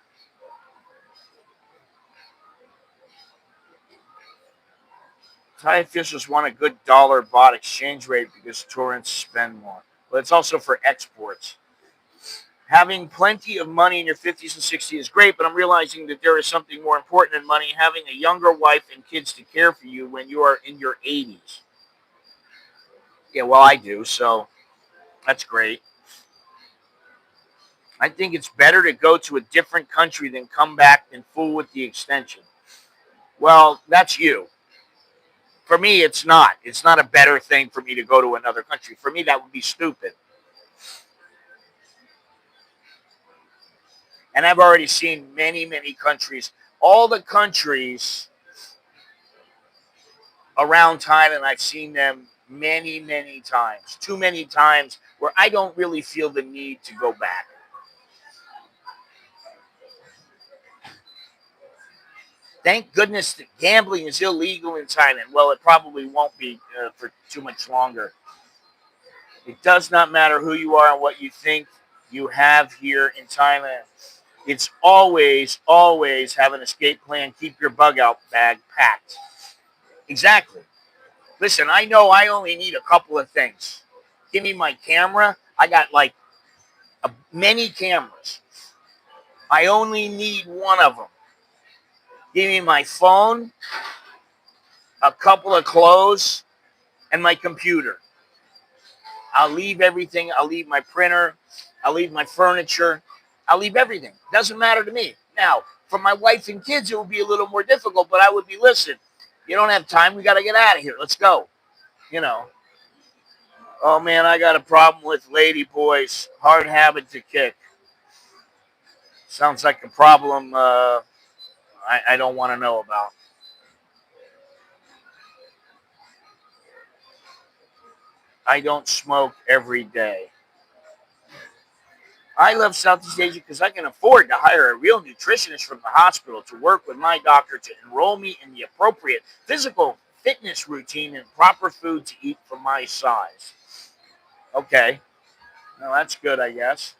Thai officials want a good dollar baht exchange rate because tourists spend more. But it's also for exports. Having plenty of money in your 50s and 60s is great, but I'm realizing that there is something more important than money, having a younger wife and kids to care for you when you are in your 80s. Yeah, well, I do, so that's great. I think it's better to go to a different country than come back and fool with the extension. Well, that's you. For me, it's not. It's not a better thing for me to go to another country. For me, that would be stupid. And I've already seen many, many countries. All the countries around Thailand, I've seen them many, many times. Too many times where I don't really feel the need to go back. Thank goodness that gambling is illegal in Thailand. Well, it probably won't be for too much longer. It does not matter who you are and what you think you have here in Thailand. It's always, always have an escape plan. Keep your bug out bag packed. Exactly. Listen, I know I only need a couple of things. Give me my camera. I got like many cameras. I only need one of them. Give me my phone, a couple of clothes, and my computer. I'll leave everything. I'll leave my printer. I'll leave my furniture. I'll leave everything. Doesn't matter to me. Now, for my wife and kids, it would be a little more difficult, but I would be, listen, you don't have time. We got to get out of here. Let's go. You know. Oh, man, I got a problem with lady boys. Hard habit to kick. Sounds like a problem I don't want to know about. I don't smoke every day. I love Southeast Asia because I can afford to hire a real nutritionist from the hospital to work with my doctor to enroll me in the appropriate physical fitness routine and proper food to eat for my size. Okay. Well, that's good, I guess.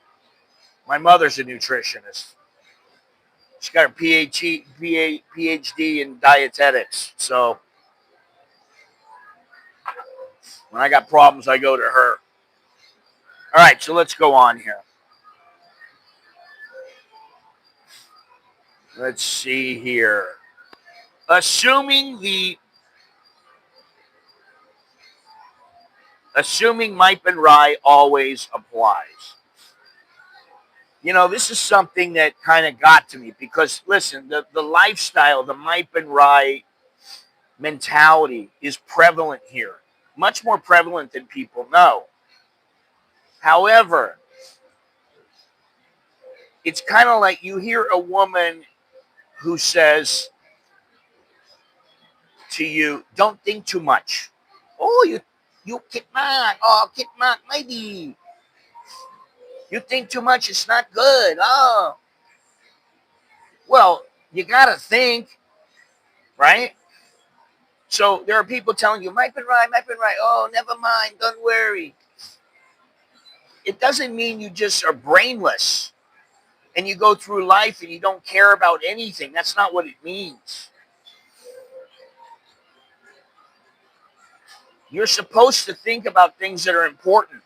My mother's a nutritionist. She's got her PhD in dietetics. So when I got problems, I go to her. All right, so let's go on here. Let's see here. Assuming Mipe and Rye always applies. This is something that kind of got to me because, listen, the lifestyle, the Mipe and Rye mentality is prevalent here, much more prevalent than people know. However, it's kind of like you hear a woman who says to you, don't think too much. Oh, you kid man. Oh, kid man, maybe. You think too much, it's not good. Oh. Well, you got to think, right? So there are people telling you, Mike been right, Mike been right. Oh, never mind, don't worry. It doesn't mean you just are brainless and you go through life and you don't care about anything. That's not what it means. You're supposed to think about things that are important,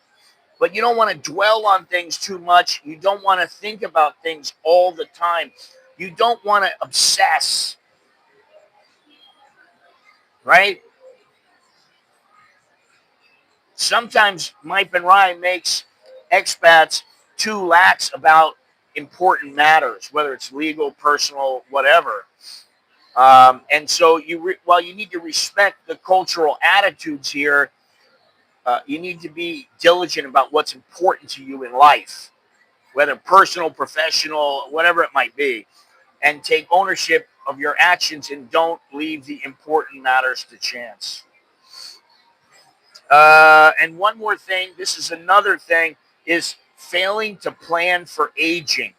but you don't want to dwell on things too much. You don't want to think about things all the time. You don't want to obsess, right? Sometimes Mike and Ryan makes expats too lax about important matters, whether it's legal, personal, whatever. And so while you need to respect the cultural attitudes here, you need to be diligent about what's important to you in life, whether personal, professional, whatever it might be, and take ownership of your actions and don't leave the important matters to chance. And one more thing, this is another thing, is failing to plan for aging.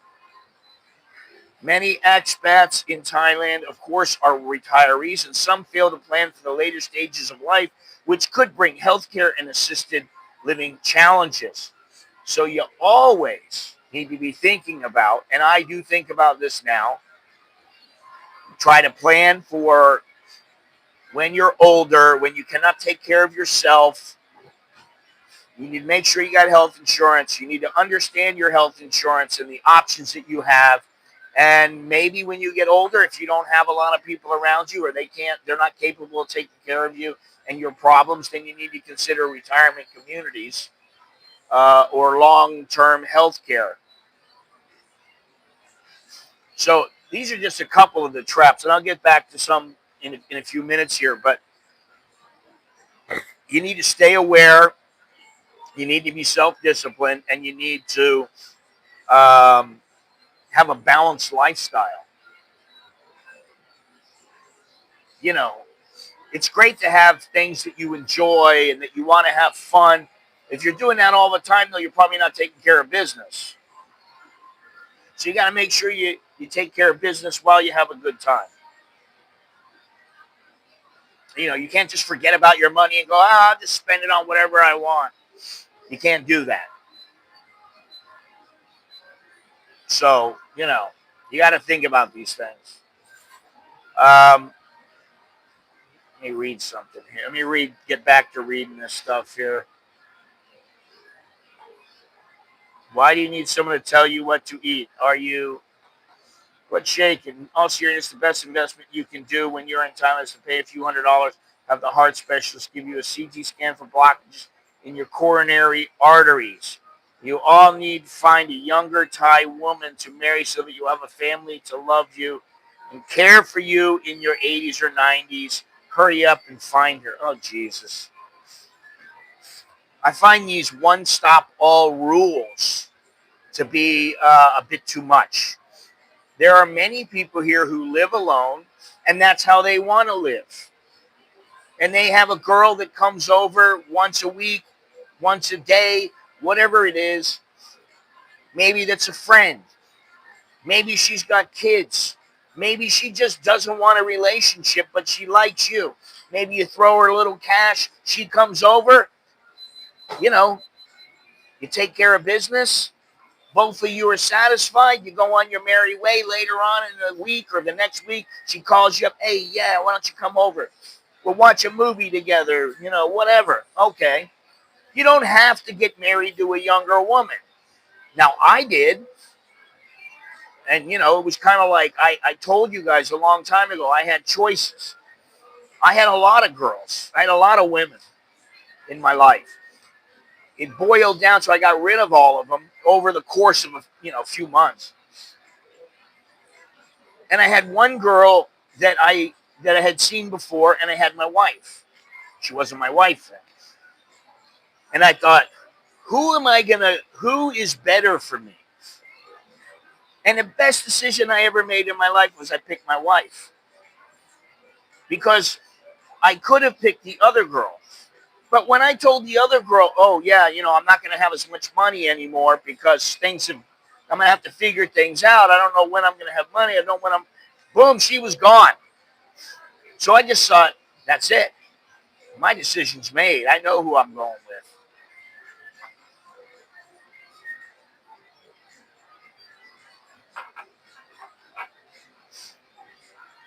Many expats in Thailand, of course, are retirees, and some fail to plan for the later stages of life, which could bring healthcare and assisted living challenges. So you always need to be thinking about, and I do think about this now, try to plan for when you're older, when you cannot take care of yourself. You need to make sure you got health insurance. You need to understand your health insurance and the options that you have. And maybe when you get older, if you don't have a lot of people around you or they're not capable of taking care of you and your problems, then you need to consider retirement communities or long-term health care. So these are just a couple of the traps, and I'll get back to some in a few minutes here, but you need to stay aware. You need to be self-disciplined, and you need to have a balanced lifestyle. You know, it's great to have things that you enjoy and that you want to have fun. If you're doing that all the time, though, you're probably not taking care of business. So you got to make sure you take care of business while you have a good time. You can't just forget about your money and go, I'll just spend it on whatever I want. You can't do that. So, you got to think about these things. Let me read something here. Get back to reading this stuff here. Why do you need someone to tell you what to eat? What's shaking? All seriousness, the best investment you can do when you're in Thailand is to pay a few $100, have the heart specialist give you a CT scan for blockages in your coronary arteries. You all need to find a younger Thai woman to marry so that you have a family to love you and care for you in your 80s or 90s. Hurry up and find her. Oh, Jesus. I find these one-stop-all rules to be a bit too much. There are many people here who live alone, and that's how they want to live. And they have a girl that comes over once a week, once a day, whatever it is. Maybe that's a friend. Maybe she's got kids. Maybe she just doesn't want a relationship, but she likes you. Maybe you throw her a little cash. She comes over. You take care of business. Both of you are satisfied. You go on your merry way. Later on in the week or the next week, she calls you up. Hey, yeah, why don't you come over? We'll watch a movie together, whatever. Okay. You don't have to get married to a younger woman. Now, I did. And, it was kind of like I told you guys a long time ago, I had choices. I had a lot of girls. I had a lot of women in my life. It boiled down, so I got rid of all of them over the course of a few months. And I had one girl that I had seen before, and I had my wife. She wasn't my wife then. And I thought, who is better for me? And the best decision I ever made in my life was I picked my wife. Because I could have picked the other girl. But when I told the other girl, oh, yeah, I'm not going to have as much money anymore because I'm going to have to figure things out. I don't know when I'm going to have money. I don't know when boom, she was gone. So I just thought, that's it. My decision's made. I know who I'm going with.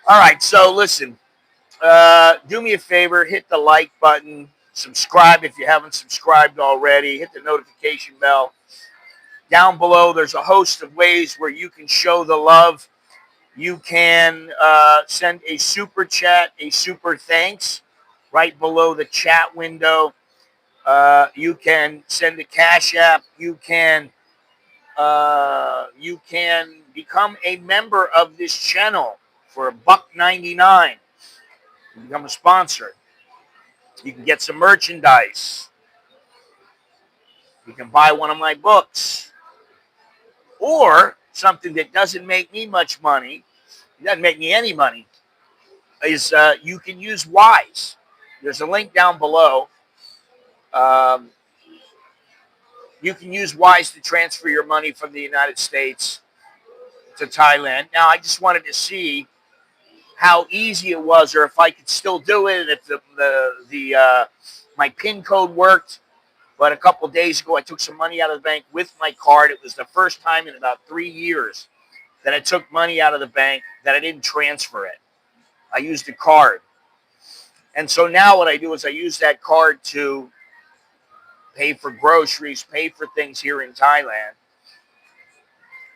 All right, so listen. Do me a favor, hit the like button, subscribe if you haven't subscribed already, hit the notification bell. Down below, there's a host of ways where you can show the love You can send a super chat, a super thanks right below the chat window. You can send a Cash App. You can become a member of this channel for $1.99. You become a sponsor. You can get some merchandise. You can buy one of my books. Or something that doesn't make me much money, it doesn't make me any money, is you can use Wise. There's a link down below. Um, you can use Wise to transfer your money from the United States to Thailand. Now, I just wanted to see how easy it was, or if I could still do it, if my PIN code worked. But a couple of days ago, I took some money out of the bank with my card. It was the first time in about 3 years that I took money out of the bank that I didn't transfer it. I used a card. And so now what I do is I use that card to pay for groceries, pay for things here in Thailand,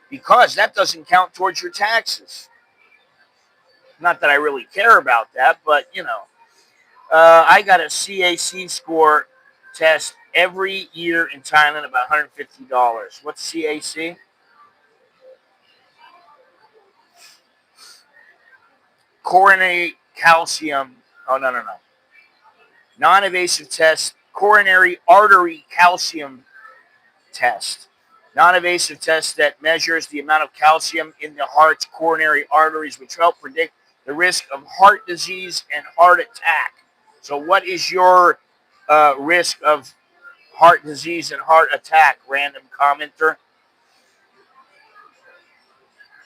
because that doesn't count towards your taxes. Not that I really care about that, but I got a CAC score test every year in Thailand, about $150. What's CAC? Coronary calcium. Oh, no. Non-invasive test, coronary artery calcium test. Non-invasive test that measures the amount of calcium in the heart's coronary arteries, which help predict the risk of heart disease and heart attack. So what is your risk of heart disease and heart attack, random commenter?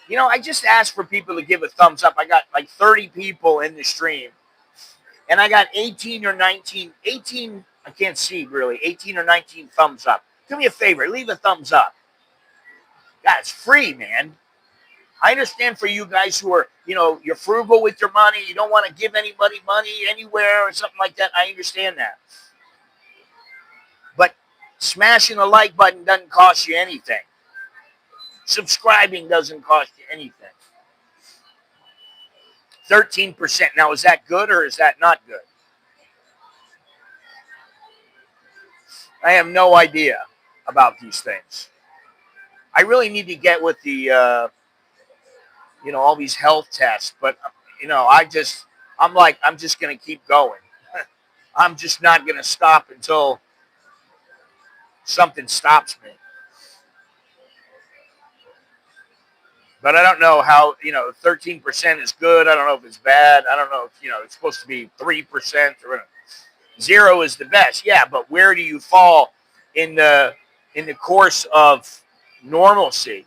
I just asked for people to give a thumbs up. I got like 30 people in the stream. And I got 18 or 19, 18, I can't see really, 18 or 19 thumbs up. Do me a favor, leave a thumbs up. God, it's free, man. I understand for you guys who are, you're frugal with your money. You don't want to give anybody money anywhere or something like that. I understand that. But smashing the like button doesn't cost you anything. Subscribing doesn't cost you anything. 13%. Now, is that good or is that not good? I have no idea about these things. I really need to get with the, all these health tests. But, I'm just going to keep going. I'm just not going to stop until something stops me. But I don't know how, 13% is good. I don't know if it's bad. I don't know if, it's supposed to be 3% or 0 is the best. Yeah, but where do you fall in the course of normalcy?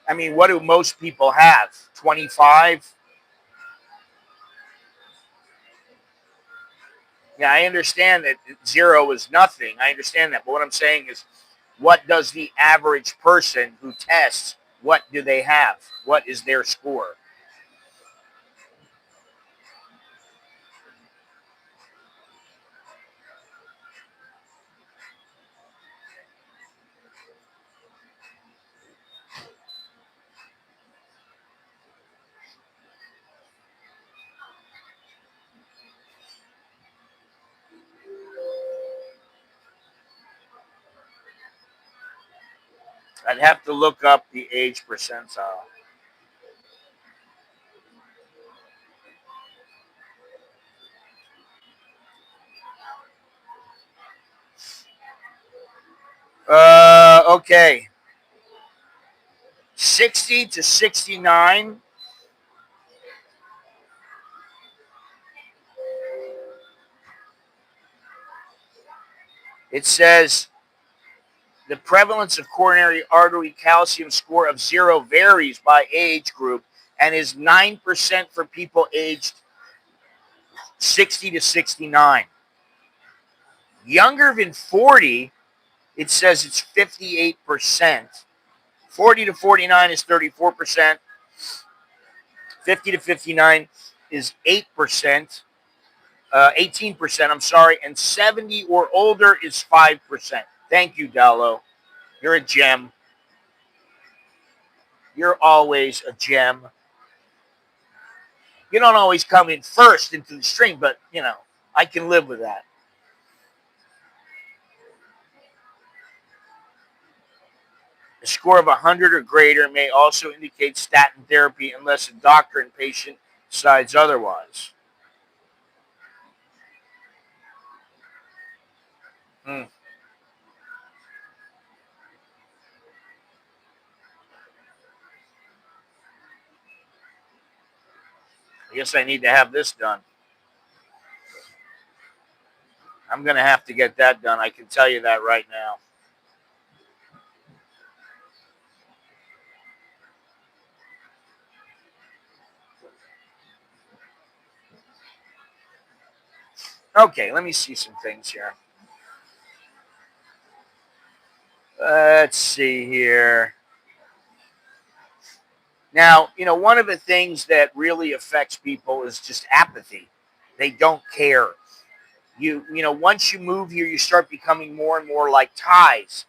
I mean, what do most people have? 25? Yeah, I understand that 0 is nothing. I understand that. But what I'm saying is, what does the average person who tests, what do they have? What is their score? I'd have to look up the age percentile. Okay. 60 to 69. It says the prevalence of coronary artery calcium score of 0 varies by age group and is 9% for people aged 60 to 69. Younger than 40, it says it's 58%. 40 to 49 is 34%. 50 to 59 is 8%. 18%, I'm sorry, and 70 or older is 5%. Thank you, Dallo. You're a gem. You're always a gem. You don't always come in first into the stream, but, I can live with that. A score of 100 or greater may also indicate statin therapy unless a doctor and patient decides otherwise. Hmm. I guess I need to have this done. I'm going to have to get that done. I can tell you that right now. Okay, let me see some things here. Let's see here. Now, one of the things that really affects people is just apathy. They don't care. Once you move here, you start becoming more and more like Thais.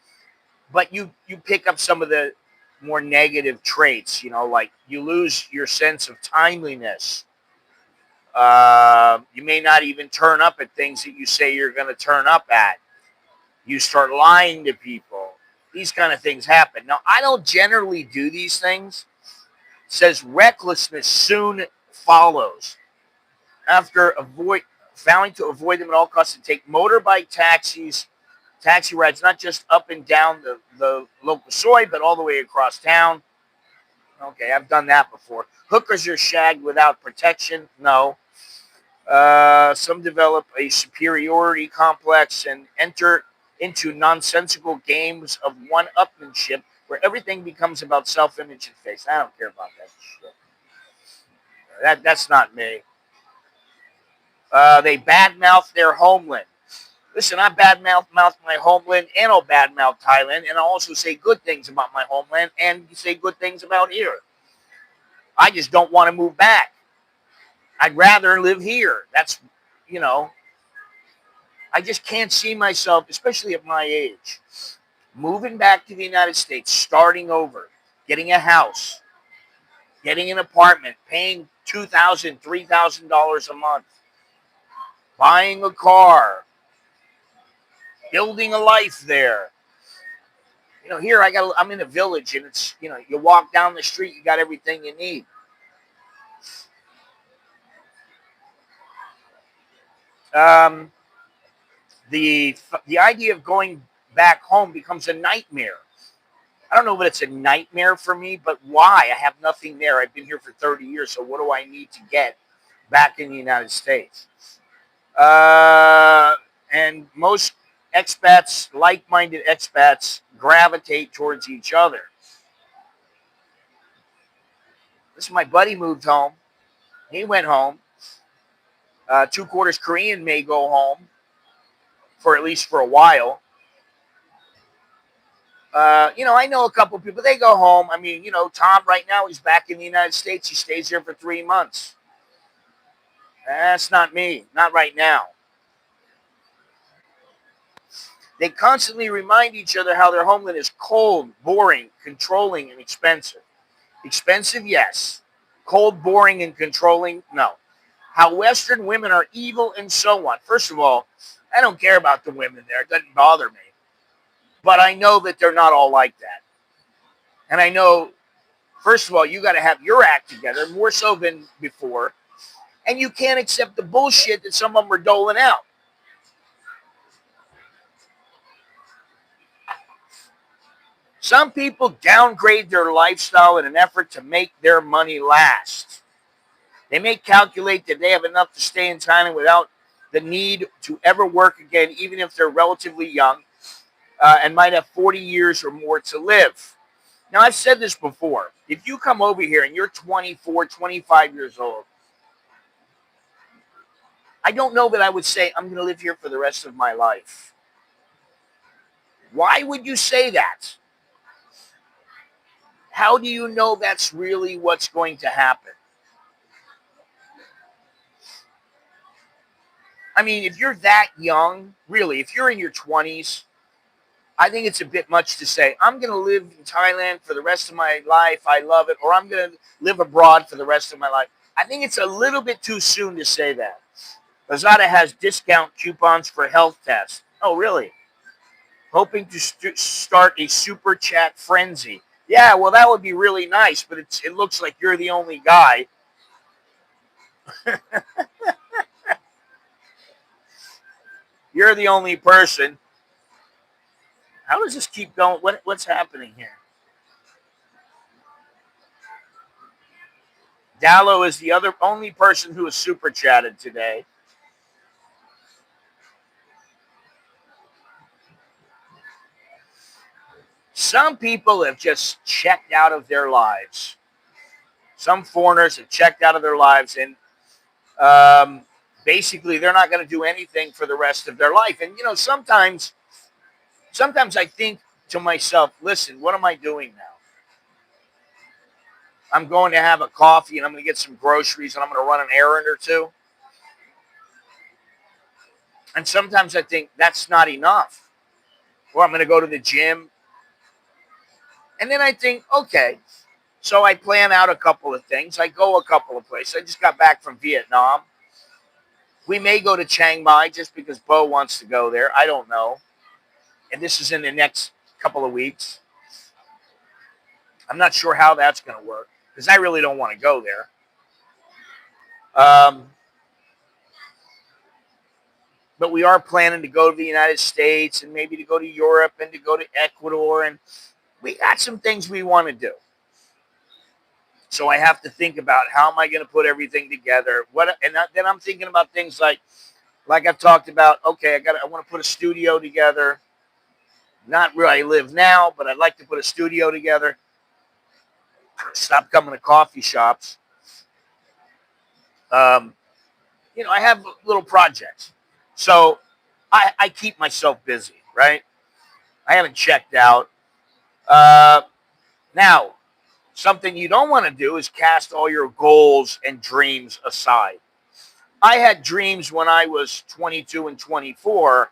But you pick up some of the more negative traits, like you lose your sense of timeliness. You may not even turn up at things that you say you're going to turn up at. You start lying to people. These kind of things happen. Now, I don't generally do these things. It says recklessness soon follows. After vowing to avoid them at all costs and take motorbike taxi rides, not just up and down the local soy, but all the way across town. Okay, I've done that before. Hookers are shagged without protection. No. Some develop a superiority complex and enter into nonsensical games of one-upmanship where everything becomes about self-image and face. I don't care about that shit. That's not me. They badmouth their homeland. Listen, I badmouth my homeland, and I'll badmouth Thailand, and I'll also say good things about my homeland and say good things about here. I just don't want to move back. I'd rather live here. That's, you know, I just can't see myself, especially at my age, moving back to the United States, starting over, getting a house, getting an apartment, paying $2,000, $3,000 a month, buying a car, building a life there. Here I'm in a village, and it's, you walk down the street, you got everything you need. Um, the idea of going back home becomes a nightmare. I don't know if it's a nightmare for me, but why? I have nothing there. I've been here for 30 years, so what do I need to get back in the United States? Uh, and most expats, like-minded expats, gravitate towards each other. This is my buddy moved home. He went home. Two-quarters Korean may go home for at least for a while. I know a couple of people. They go home. I mean, Tom right now he's back in the United States. He stays here for 3 months. That's not me. Not right now. They constantly remind each other how their homeland is cold, boring, controlling, and expensive. Expensive, yes. Cold, boring, and controlling, no. How Western women are evil and so on. First of all, I don't care about the women there. It doesn't bother me. But I know that they're not all like that. And I know, first of all, you got to have your act together more so than before. And you can't accept the bullshit that some of them are doling out. Some people downgrade their lifestyle in an effort to make their money last. They may calculate that they have enough to stay in Thailand without the need to ever work again, even if they're relatively young and might have 40 years or more to live. Now, I've said this before. If you come over here and you're 24, 25 years old, I don't know that I would say, I'm going to live here for the rest of my life. Why would you say that? How do you know that's really what's going to happen? I mean, if you're that young, really, if you're in your 20s, I think it's a bit much to say, I'm going to live in Thailand for the rest of my life. I love it. Or I'm going to live abroad for the rest of my life. I think it's a little bit too soon to say that. Lazada has discount coupons for health tests. Oh, really? Hoping to start a super chat frenzy. Yeah, well, that would be really nice, but it looks like you're the only guy. You're the only person. How does this keep going? What's happening here? Dallo is the other only person who is super chatted today. Some people have just checked out of their lives. Some foreigners have checked out of their lives, and basically they're not going to do anything for the rest of their life. And sometimes I think to myself, listen, what am I doing now? I'm going to have a coffee and I'm going to get some groceries and I'm going to run an errand or two. And sometimes I think that's not enough. Or I'm going to go to the gym. And then I think, okay, so I plan out a couple of things. I go a couple of places. I just got back from Vietnam. We may go to Chiang Mai just because Bo wants to go there. I don't know. And this is in the next couple of weeks. I'm not sure how that's going to work because I really don't want to go there. But we are planning to go to the United States and maybe to go to Europe and to go to Ecuador. And we got some things we want to do. So I have to think about how am I going to put everything together. Then I'm thinking about things like I've talked about. Okay, I want to put a studio together. Not where I live now, but I'd like to put a studio together. Stop coming to coffee shops. Um, I have little projects, so I keep myself busy. Right? I haven't checked out. Now, something you don't want to do is cast all your goals and dreams aside. I had dreams when I was 22 and 24.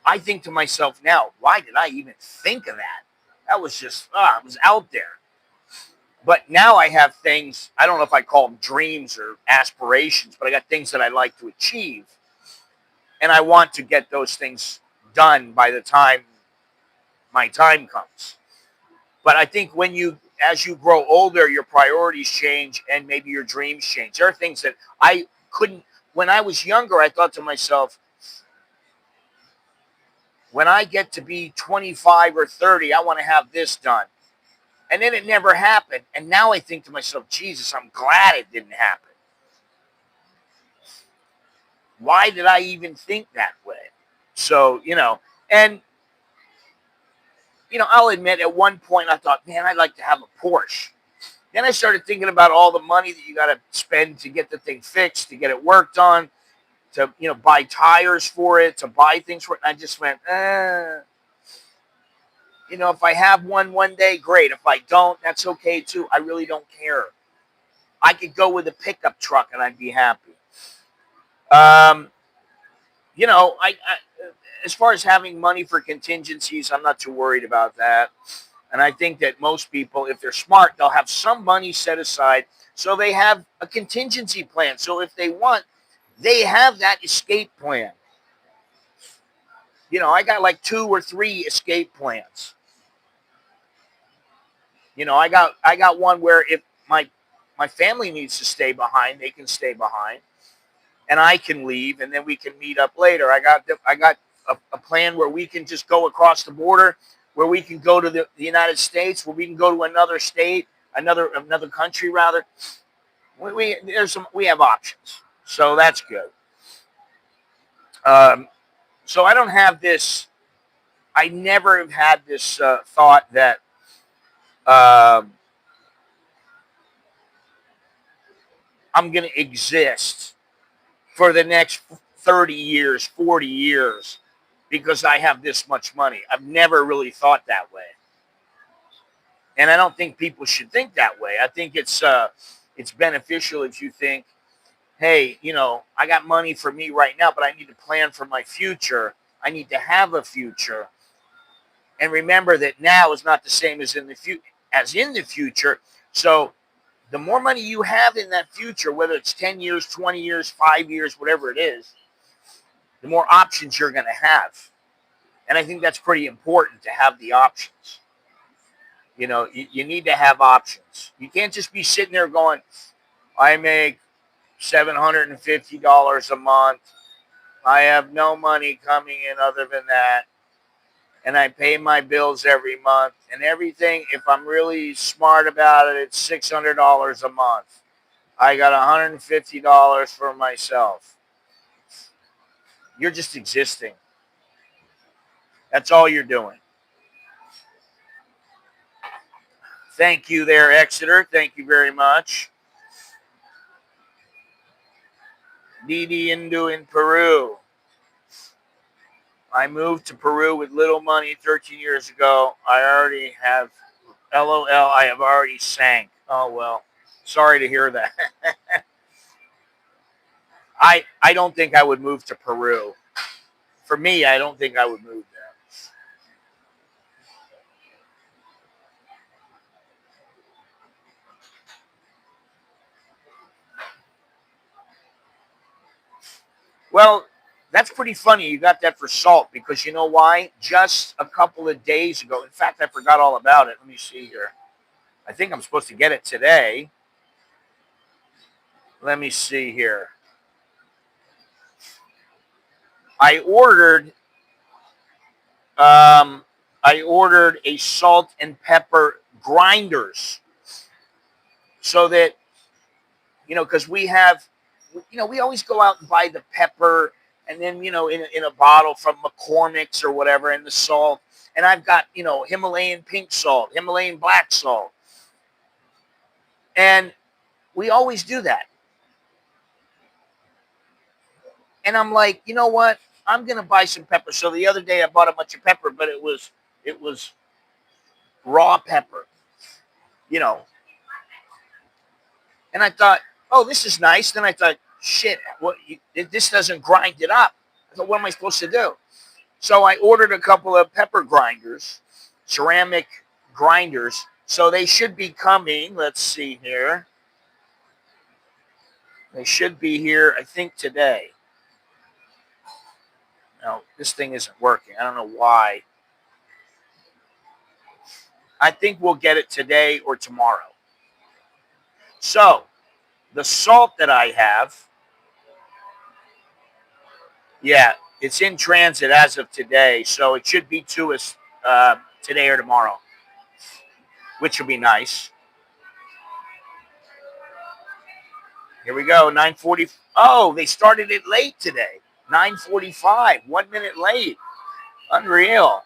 I think to myself now, why did I even think of that? That was just, it was out there. But now I have things, I don't know if I call them dreams or aspirations, but I got things that I like to achieve. And I want to get those things done by the time my time comes. But I think as you grow older, your priorities change and maybe your dreams change. There are things that I couldn't, when I was younger, I thought to myself, when I get to be 25 or 30, I want to have this done. And then it never happened. And now I think to myself, Jesus, I'm glad it didn't happen. Why did I even think that way? So, and, I'll admit at one point I thought, man, I'd like to have a Porsche. Then I started thinking about all the money that you got to spend to get the thing fixed, to get it worked on, to, buy tires for it, to buy things for it. And I just went, if I have one day, great. If I don't, that's okay too. I really don't care. I could go with a pickup truck and I'd be happy. Um, as far as having money for contingencies, I'm not too worried about that. And I think that most people, if they're smart, they'll have some money set aside so they have a contingency plan. So if they want, they have that escape plan. I got like 2 or 3 escape plans. I got one where if my family needs to stay behind, they can stay behind, and I can leave, and then we can meet up later. I got a plan where we can just go across the border, where we can go to the United States, where we can go to another state, another country rather. We have options, so that's good. So I don't have this. I never have had this thought that um, I'm going to exist for the next 30 years, 40 years because I have this much money. I've never really thought that way. And I don't think people should think that way. I think it's beneficial if you think, hey, I got money for me right now, but I need to plan for my future. I need to have a future. And remember that now is not the same as in the future. So the more money you have in that future, whether it's 10 years, 20 years, 5 years, whatever it is, the more options you're going to have. And I think that's pretty important to have the options. You need to have options. You can't just be sitting there going, I make $750 a month. I have no money coming in other than that. And I pay my bills every month. And everything, if I'm really smart about it, it's $600 a month. I got $150 for myself. You're just existing. That's all you're doing. Thank you there, Exeter. Thank you very much. Didi Indu in Peru. I moved to Peru with little money 13 years ago. I already have, LOL, I have already sank. Oh, well, sorry to hear that. I don't think I would move to Peru. For me, I don't think I would move there. Well, that's pretty funny. You got that for salt because you know why? Just a couple of days ago, in fact, I forgot all about it. Let me see here. I think I'm supposed to get it today. Let me see here. I ordered um, I ordered a salt and pepper grinders so that, because we always go out and buy the pepper and then, in a bottle from McCormick's or whatever, and the salt. And I've got, Himalayan pink salt, Himalayan black salt. And we always do that. And I'm like, you know what? I'm going to buy some pepper. So the other day I bought a bunch of pepper, but it was raw pepper, you know. And I thought, oh, this is nice. Then I thought, shit, this doesn't grind it up. I thought, what am I supposed to do? So I ordered a couple of pepper grinders, ceramic grinders. So they should be coming. Let's see here. They should be here, I think, today. No, this thing isn't working. I don't know why. I think we'll get it today or tomorrow. So the salt that I have, yeah, it's in transit as of today. So it should be to us today or tomorrow, which will be nice. Here we go, 9:40. Oh, they started it late today. 9:45, 1 minute late. Unreal.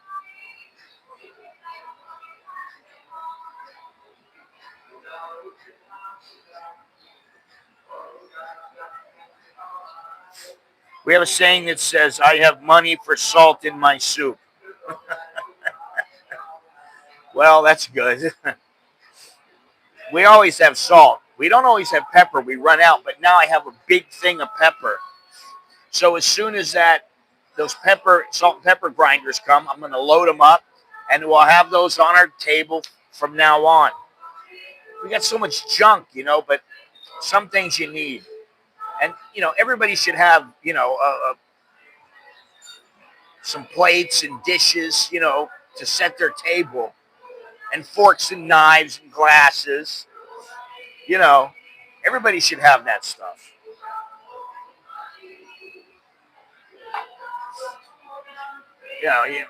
We have a saying that says, I have money for salt in my soup. Well, that's good. We always have salt. We don't always have pepper. We run out, but now I have a big thing of pepper. So as soon as those salt and pepper grinders come, I'm going to load them up, and we'll have those on our table from now on. We got so much junk, but some things you need. And, everybody should have, some plates and dishes, to set their table, and forks and knives and glasses. You know, everybody should have that stuff.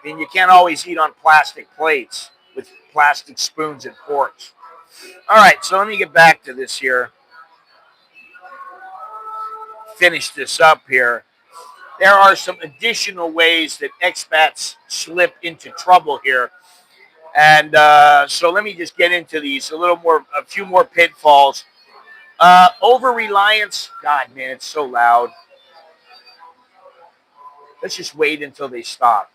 You can't always eat on plastic plates with plastic spoons and forks. All right, so let me get back to this here. Finish this up here. There are some additional ways that expats slip into trouble here. And so let me just get into these a few more pitfalls. Over reliance. God, man, it's so loud. Let's just wait until they stop.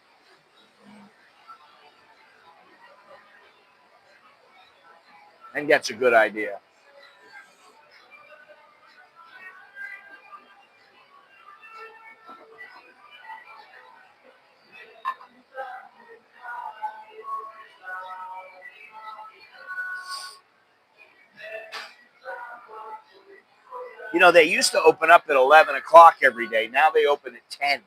I think that's a good idea. You know, they used to open up at 11 o'clock every day. Now they open at 10.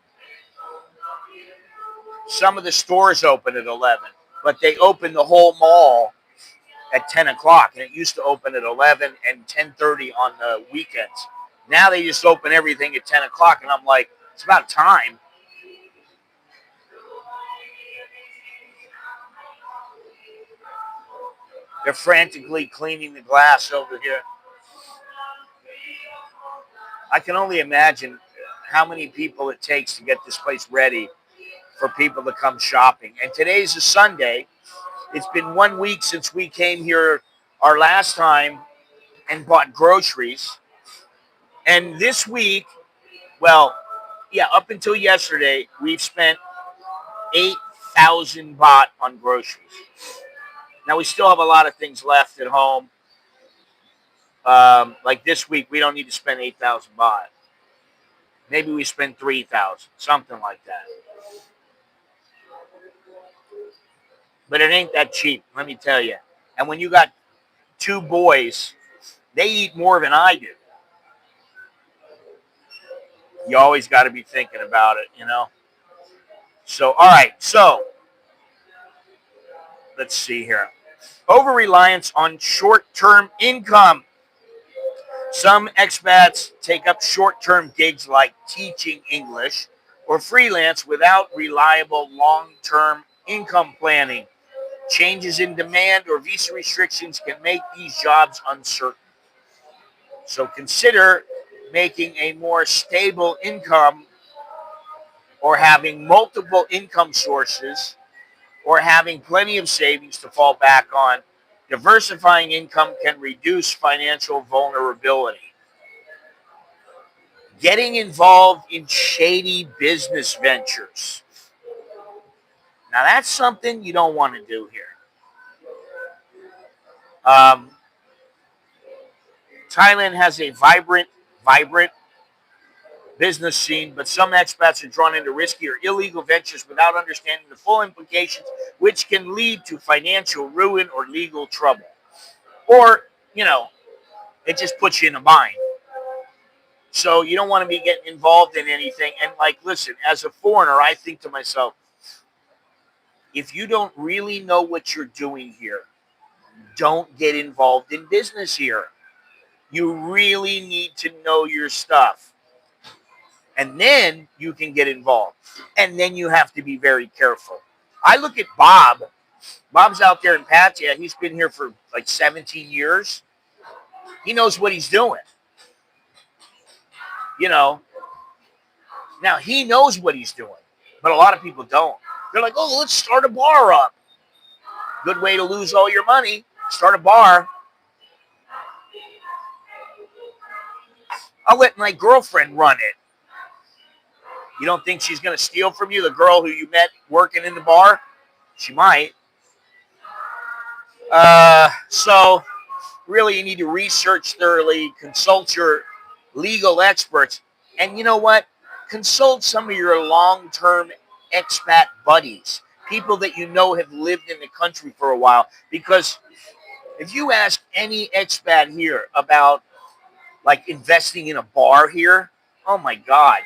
Some of the stores open at 11, but they open the whole mall at 10 o'clock. And it used to open at 11 and 10:30 on the weekends. Now they just open everything at 10 o'clock. And I'm like, it's about time. They're frantically cleaning the glass over here. I can only imagine how many people it takes to get this place ready for people to come shopping. And today's a Sunday. It's been 1 week since we came here our last time and bought groceries. And this week, well, yeah, up until yesterday, we've spent 8,000 baht on groceries. Now, we still have a lot of things left at home. Like this week, we don't need to spend 8,000 baht. Maybe we spend 3,000, something like that. But it ain't that cheap, let me tell you. And when you got two boys, they eat more than I do. You always got to be thinking about it, you know. So, all right. So, let's see here. Over-reliance on short-term income. Some expats take up short-term gigs like teaching English or freelance without reliable long-term income planning. Changes in demand or visa restrictions can make these jobs uncertain. So consider making a more stable income or having multiple income sources or having plenty of savings to fall back on. Diversifying income can reduce financial vulnerability. Getting involved in shady business ventures. Now, that's something you don't want to do here. Thailand has a vibrant business scene, but some expats are drawn into risky or illegal ventures without understanding the full implications, which can lead to financial ruin or legal trouble. Or, you know, it just puts you in a bind. So you don't want to be getting involved in anything. And like, listen, as a foreigner, I think to myself, if you don't really know what you're doing here, don't get involved in business here. You really need to know your stuff. And then you can get involved. And then you have to be very careful. I look at Bob. Bob's out there in Pattaya. He's been here for like 17 years. He knows what he's doing. You know, now he knows what he's doing, but a lot of people don't. They're like, oh, let's start a bar up. Good way to lose all your money. Start a bar. I'll let my girlfriend run it. You don't think she's going to steal from you, the girl who you met working in the bar? She might. So really you need to research thoroughly, consult your legal experts, and you know what? Consult some of your long-term expat buddies, people that you know have lived in the country for a while, because if you ask any expat here about like investing in a bar here, oh my God,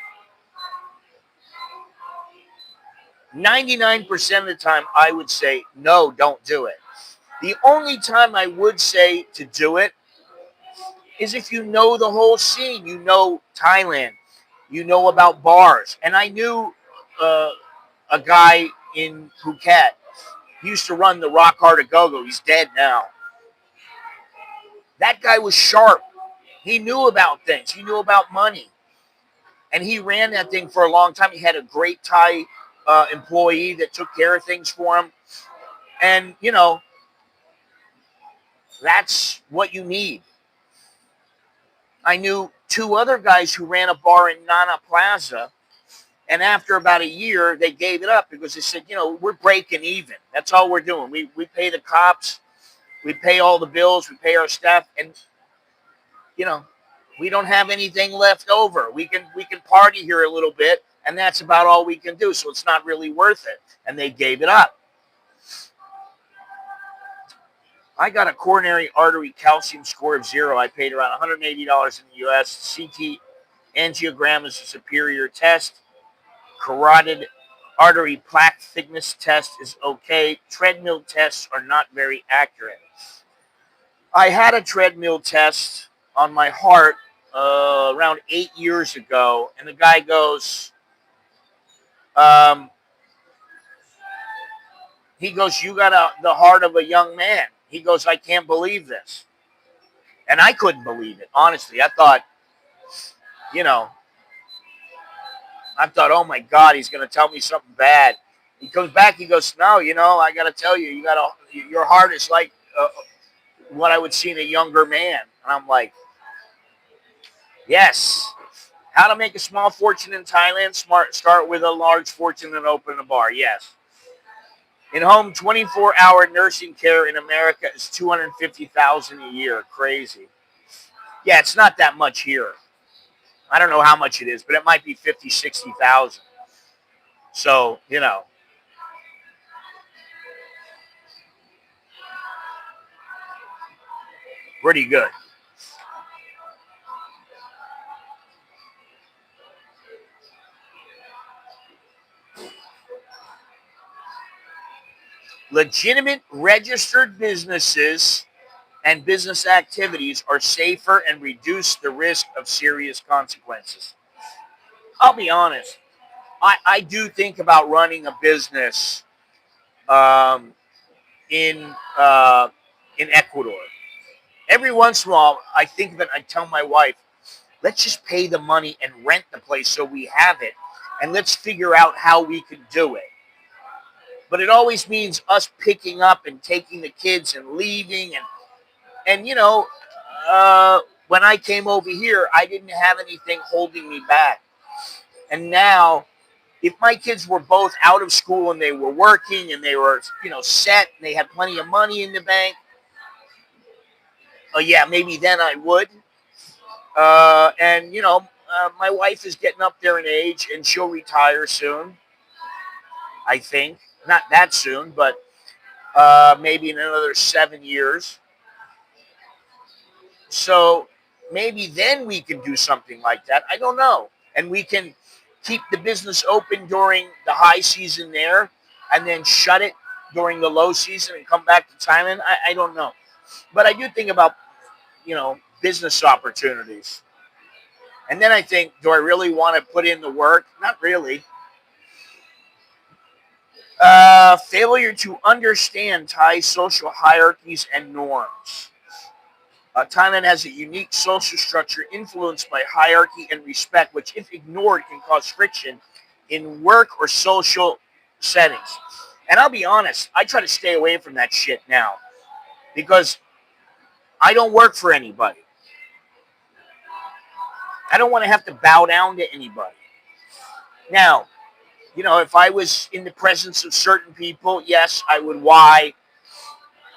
99% of the time I would say, no, don't do it. The only time I would say to do it is if you know the whole scene. You know Thailand. You know about bars. And I knew a guy in Phuket. He used to run the Rock Hard A Go-Go. He's dead now. That guy was sharp. He knew about things. He knew about money. And he ran that thing for a long time. He had a great Thai employee that took care of things for him. And, you know, that's what you need. I knew two other guys who ran a bar in Nana Plaza, and after about a year, they gave it up because they said, you know, we're breaking even. That's all we're doing. We pay the cops, we pay all the bills, we pay our staff, and, you know, we don't have anything left over. We can party here a little bit, and that's about all we can do, so it's not really worth it. And they gave it up. I got a coronary artery calcium score of 0. I paid around $180 in the U.S. CT angiogram is a superior test. Carotid artery plaque thickness test is okay. Treadmill tests are not very accurate. I had a treadmill test on my heart around 8 years ago, and the guy goes, um, you got the heart of a young man. He goes, I can't believe this. And I couldn't believe it, honestly. You know, I thought, oh my God, he's going to tell me something bad. He comes back, he goes, no, I got to tell you, your heart is like what I would see in a younger man. And I'm like, yes. How to make a small fortune in Thailand? Start with a large fortune and open a bar. Yes. In-home 24-hour nursing care in America is $250,000 a year. Crazy. Yeah, it's not that much here. I don't know how much it is, but it might be 50, 60,000. So, pretty good. Legitimate registered businesses and business activities are safer and reduce the risk of serious consequences. I'll be honest. I do think about running a business um, in in Ecuador. Every once in a while, I think of it. I tell my wife, let's just pay the money and rent the place so we have it, and let's figure out how we could do it. But it always means us picking up and taking the kids and leaving, and when I came over here, I didn't have anything holding me back. And now, if my kids were both out of school and they were working and they were, set and they had plenty of money in the bank, oh yeah, maybe then I would. My wife is getting up there in age and she'll retire soon. I think not that soon, but maybe in another 7 years. So maybe then we can do something like that. I don't know. And we can keep the business open during the high season there and then shut it during the low season and come back to Thailand. I don't know. But I do think about, business opportunities. And then I think, do I really want to put in the work? Not really. Failure to understand Thai social hierarchies and norms. Thailand has a unique social structure influenced by hierarchy and respect, which, if ignored, can cause friction in work or social settings. And I'll be honest, I try to stay away from that shit now because I don't work for anybody. I don't want to have to bow down to anybody. Now, if I was in the presence of certain people, yes, I would. Why?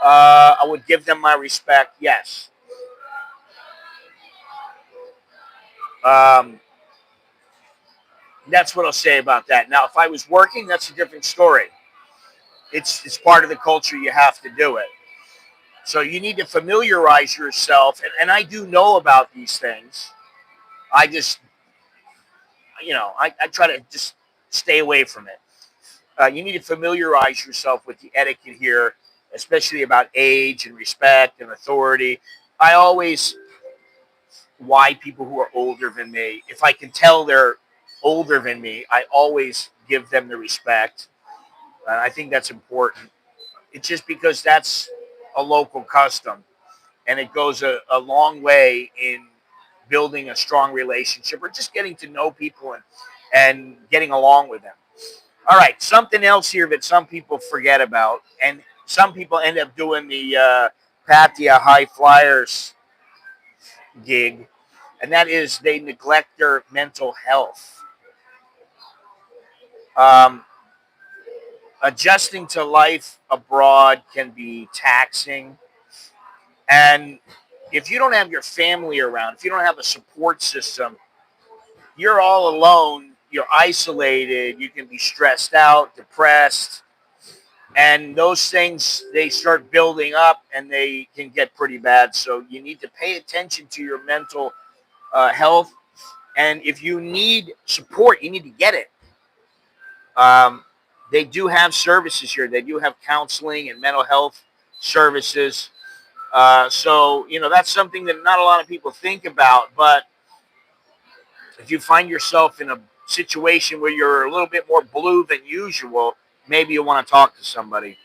I would give them my respect. Yes. Um, that's what I'll say about that. Now, if I was working, that's a different story. It's part of the culture. You have to do it. So you need to familiarize yourself, and I do know about these things. I just, I try to just stay away from it. You need to familiarize yourself with the etiquette here, especially about age and respect and authority. I always why people who are older than me, if I can tell they're older than me, I always give them the respect. And I think that's important. It's just because that's a local custom and it goes a long way in building a strong relationship or just getting to know people and getting along with them. All right, something else here that some people forget about, and some people end up doing the Pattaya High Flyers gig, and that is they neglect their mental health. Um, Adjusting to life abroad can be taxing, and if you don't have your family around, if you don't have a support system, you're all alone, you're isolated, you can be stressed out, depressed. And those things, they start building up and they can get pretty bad. So you need to pay attention to your mental health. And if you need support, you need to get it. Um, they do have services here. They do have counseling and mental health services. So, that's something that not a lot of people think about. But if you find yourself in a situation where you're a little bit more blue than usual, maybe you want to talk to somebody.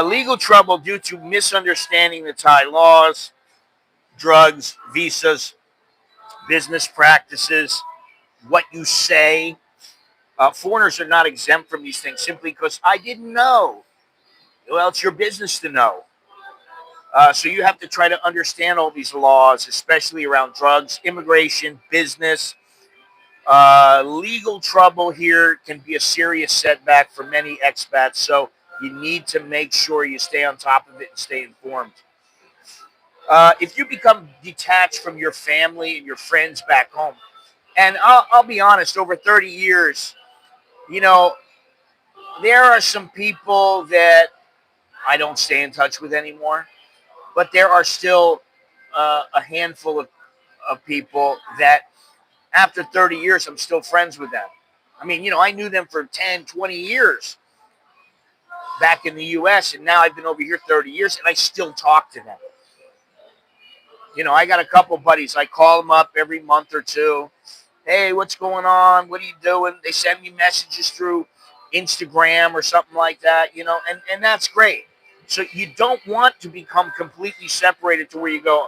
Legal trouble due to misunderstanding the Thai laws, drugs, visas, business practices, what you say. Foreigners are not exempt from these things simply because I didn't know. Well, it's your business to know. So you have to try to understand all these laws, especially around drugs, immigration, business. Legal trouble here can be a serious setback for many expats. So you need to make sure you stay on top of it and stay informed. If you become detached from your family and your friends back home, and I'll be honest, over 30 years, you know, there are some people that I don't stay in touch with anymore, but there are still a handful of people that after 30 years, I'm still friends with them. I mean, I knew them for 10, 20 years back in the U.S., and now I've been over here 30 years, and I still talk to them. I got a couple buddies. I call them up every month or two. Hey, what's going on? What are you doing? They send me messages through Instagram or something like that, and that's great. So you don't want to become completely separated to where you go,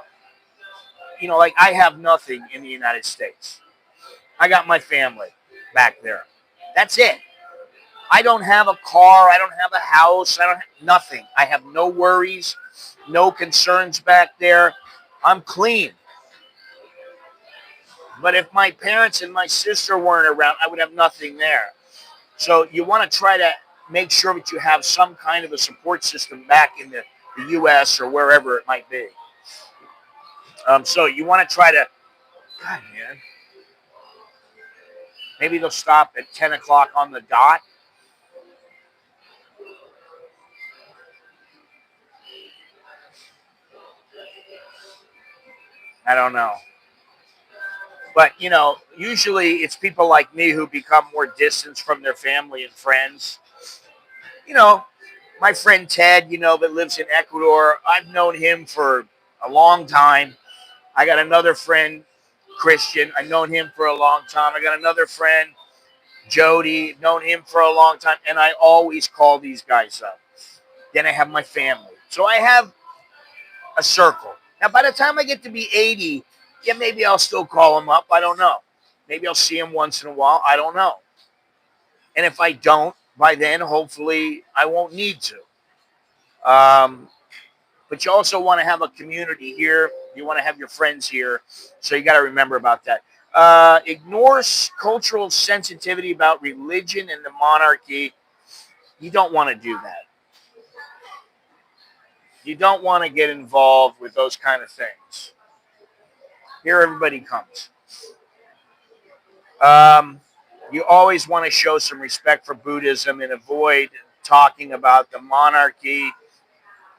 like I have nothing in the United States. I got my family back there. That's it. I don't have a car. I don't have a house. I don't have nothing. I have no worries, no concerns back there. I'm clean. But if my parents and my sister weren't around, I would have nothing there. So you want to try to make sure that you have some kind of a support system back in the U.S. or wherever it might be. So you want to try to, God, man, maybe they'll stop at 10 o'clock on the dot. I don't know. But, usually it's people like me who become more distanced from their family and friends. You know, my friend Ted, that lives in Ecuador, I've known him for a long time. I got another friend, Christian. I've known him for a long time. I got another friend, Jody, known him for a long time. And I always call these guys up. Then I have my family. So I have a circle. Now, by the time I get to be 80, yeah, maybe I'll still call them up. I don't know. Maybe I'll see them once in a while. I don't know. And if I don't, by then, hopefully, I won't need to. Um, but you also want to have a community here. You want to have your friends here. So you got to remember about that. Ignores cultural sensitivity about religion and the monarchy. You don't want to do that. You don't want to get involved with those kind of things. Here, everybody comes. Um, you always want to show some respect for Buddhism and avoid talking about the monarchy.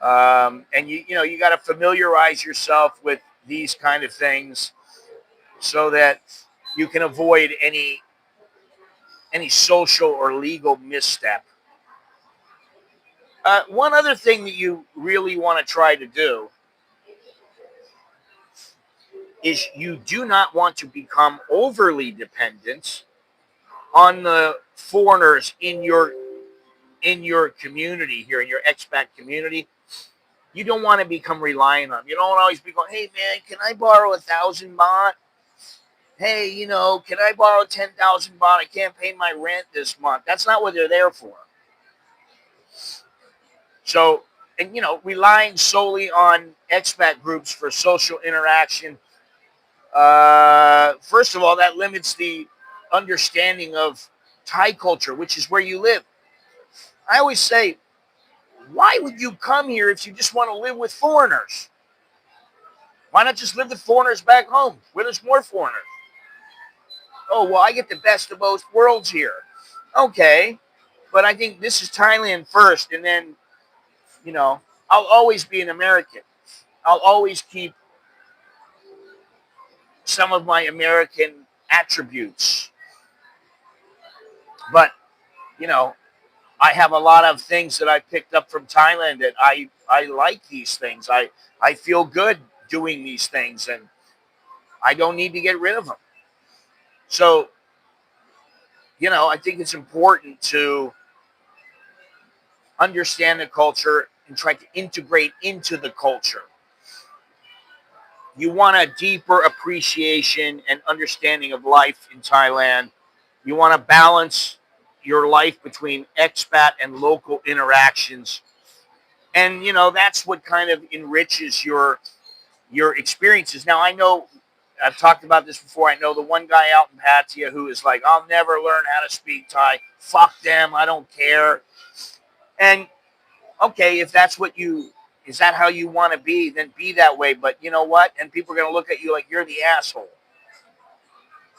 And you got to familiarize yourself with these kind of things so that you can avoid any social or legal misstep. One other thing that you really want to try to do is you do not want to become overly dependent on the foreigners in your community here, in your expat community. You don't want to become reliant on them. You don't want to always be going, hey man, can I borrow 1,000 baht? Hey, can I borrow 10,000 baht? I can't pay my rent this month. That's not what they're there for. So, and relying solely on expat groups for social interaction, first of all, that limits the understanding of Thai culture, which is where you live. I always say, why would you come here if you just want to live with foreigners? Why not just live with foreigners back home where there's more foreigners? Oh, well, I get the best of both worlds here. Okay. But I think this is Thailand first, and then, you know, I'll always be an American. I'll always keep some of my American attributes. But, you know, I have a lot of things that I picked up from Thailand that I like these things. I feel good doing these things, and I don't need to get rid of them. So, you know, I think it's important to understand the culture and try to integrate into the culture. You want a deeper appreciation and understanding of life in Thailand. You want to balance your life between expat and local interactions. And you know, that's what kind of enriches your experiences. Now I know I've talked about this before. I know the one guy out in Pattaya who is like, I'll never learn how to speak Thai. Fuck them. I don't care. And okay, if that's what you, is that how you want to be, then be that way. But you know what? And people are going to look at you like you're the asshole.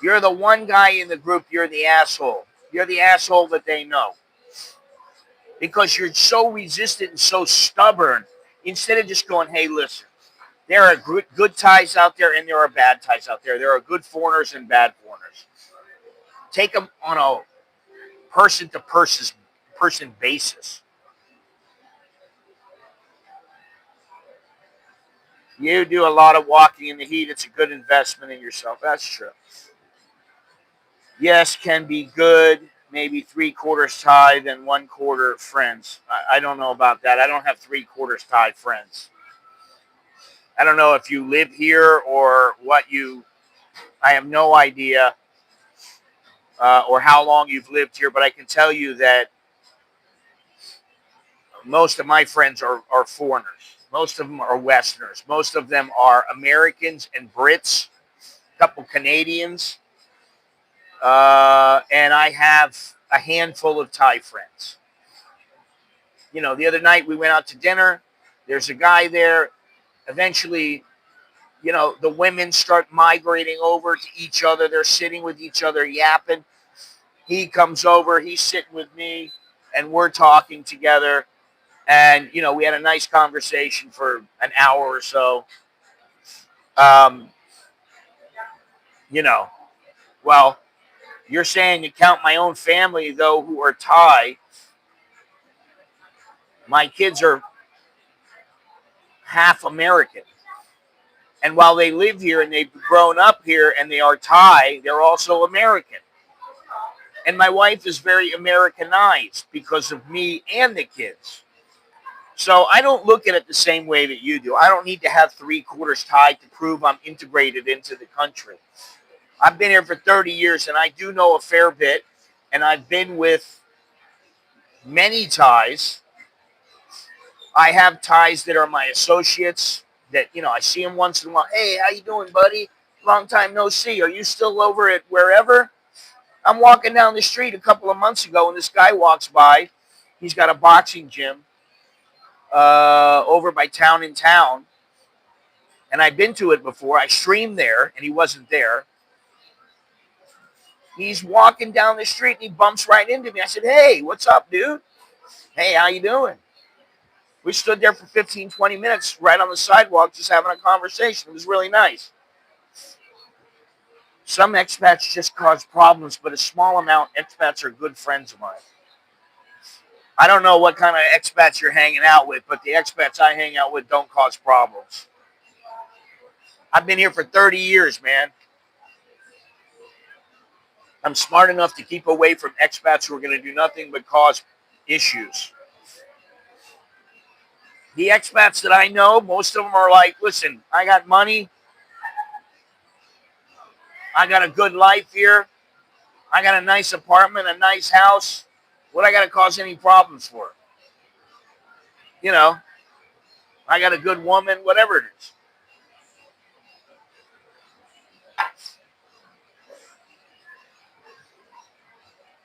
You're the one guy in the group, you're the asshole. You're the asshole that they know. Because you're so resistant and so stubborn, instead of just going, hey, listen, there are good Thais out there and there are bad Thais out there. There are good foreigners and bad foreigners. Take them on a person to person basis. You do a lot of walking in the heat. It's a good investment in yourself. That's true. Yes, can be good. Maybe 3/4 Thai, then 1/4 friends. I don't know about that. I don't have 3/4 Thai friends. I don't know if you live here or what you. I have no idea, or how long you've lived here, but I can tell you that most of my friends are foreigners. Most of them are Westerners. Most of them are Americans and Brits. A couple Canadians. And I have a handful of Thai friends. You know, the other night we went out to dinner. There's a guy there. Eventually, you know, the women start migrating over to each other. They're sitting with each other, yapping. He comes over. He's sitting with me, and we're talking together. And, you know, we had a nice conversation for an hour or so. Um, you know, well, you're saying you count my own family, though, who are Thai. My kids are half American. And while they live here and they've grown up here and they are Thai, they're also American. And my wife is very Americanized because of me and the kids. So I don't look at it the same way that you do. I don't need to have 3/4 Thai to prove I'm integrated into the country. I've been here for 30 years and I do know a fair bit. And I've been with many Thais. I have Thais that are my associates that, you know, I see them once in a while. Hey, how you doing, buddy? Long time no see. Are you still over at wherever? I'm walking down the street a couple of months ago and this guy walks by. He's got a boxing gym over by Town in Town. And I've been to it before. I streamed there and he wasn't there. He's walking down the street and he bumps right into me. I said, hey, what's up, dude? Hey, how you doing? We stood there for 15, 20 minutes right on the sidewalk just having a conversation. It was really nice. Some expats just cause problems, but a small amount, expats are good friends of mine. I don't know what kind of expats you're hanging out with, but the expats I hang out with don't cause problems. I've been here for 30 years, man. I'm smart enough to keep away from expats who are going to do nothing but cause issues. The expats that I know, most of them are like, listen, I got money. I got a good life here. I got a nice apartment, a nice house. What I got to cause any problems for? You know, I got a good woman, whatever it is.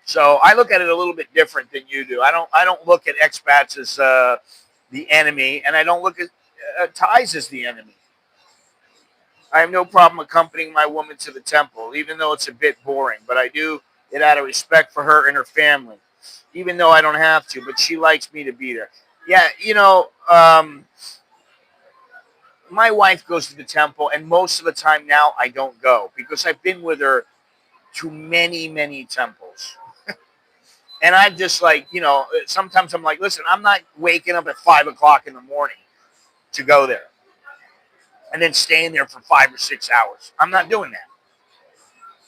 So I look at it a little bit different than you do. I don't look at expats as the enemy, and I don't look at Thais as the enemy. I have no problem accompanying my woman to the temple, even though it's a bit boring. But I do it out of respect for her and her family. even though I don't have to, but she likes me to be there. Yeah, my wife goes to the temple, and most of the time now I don't go because I've been with her to many, many temples. And I'm just like, sometimes I'm like, listen, I'm not waking up at 5 o'clock in the morning to go there and then staying there for 5 or 6 hours. I'm not doing that.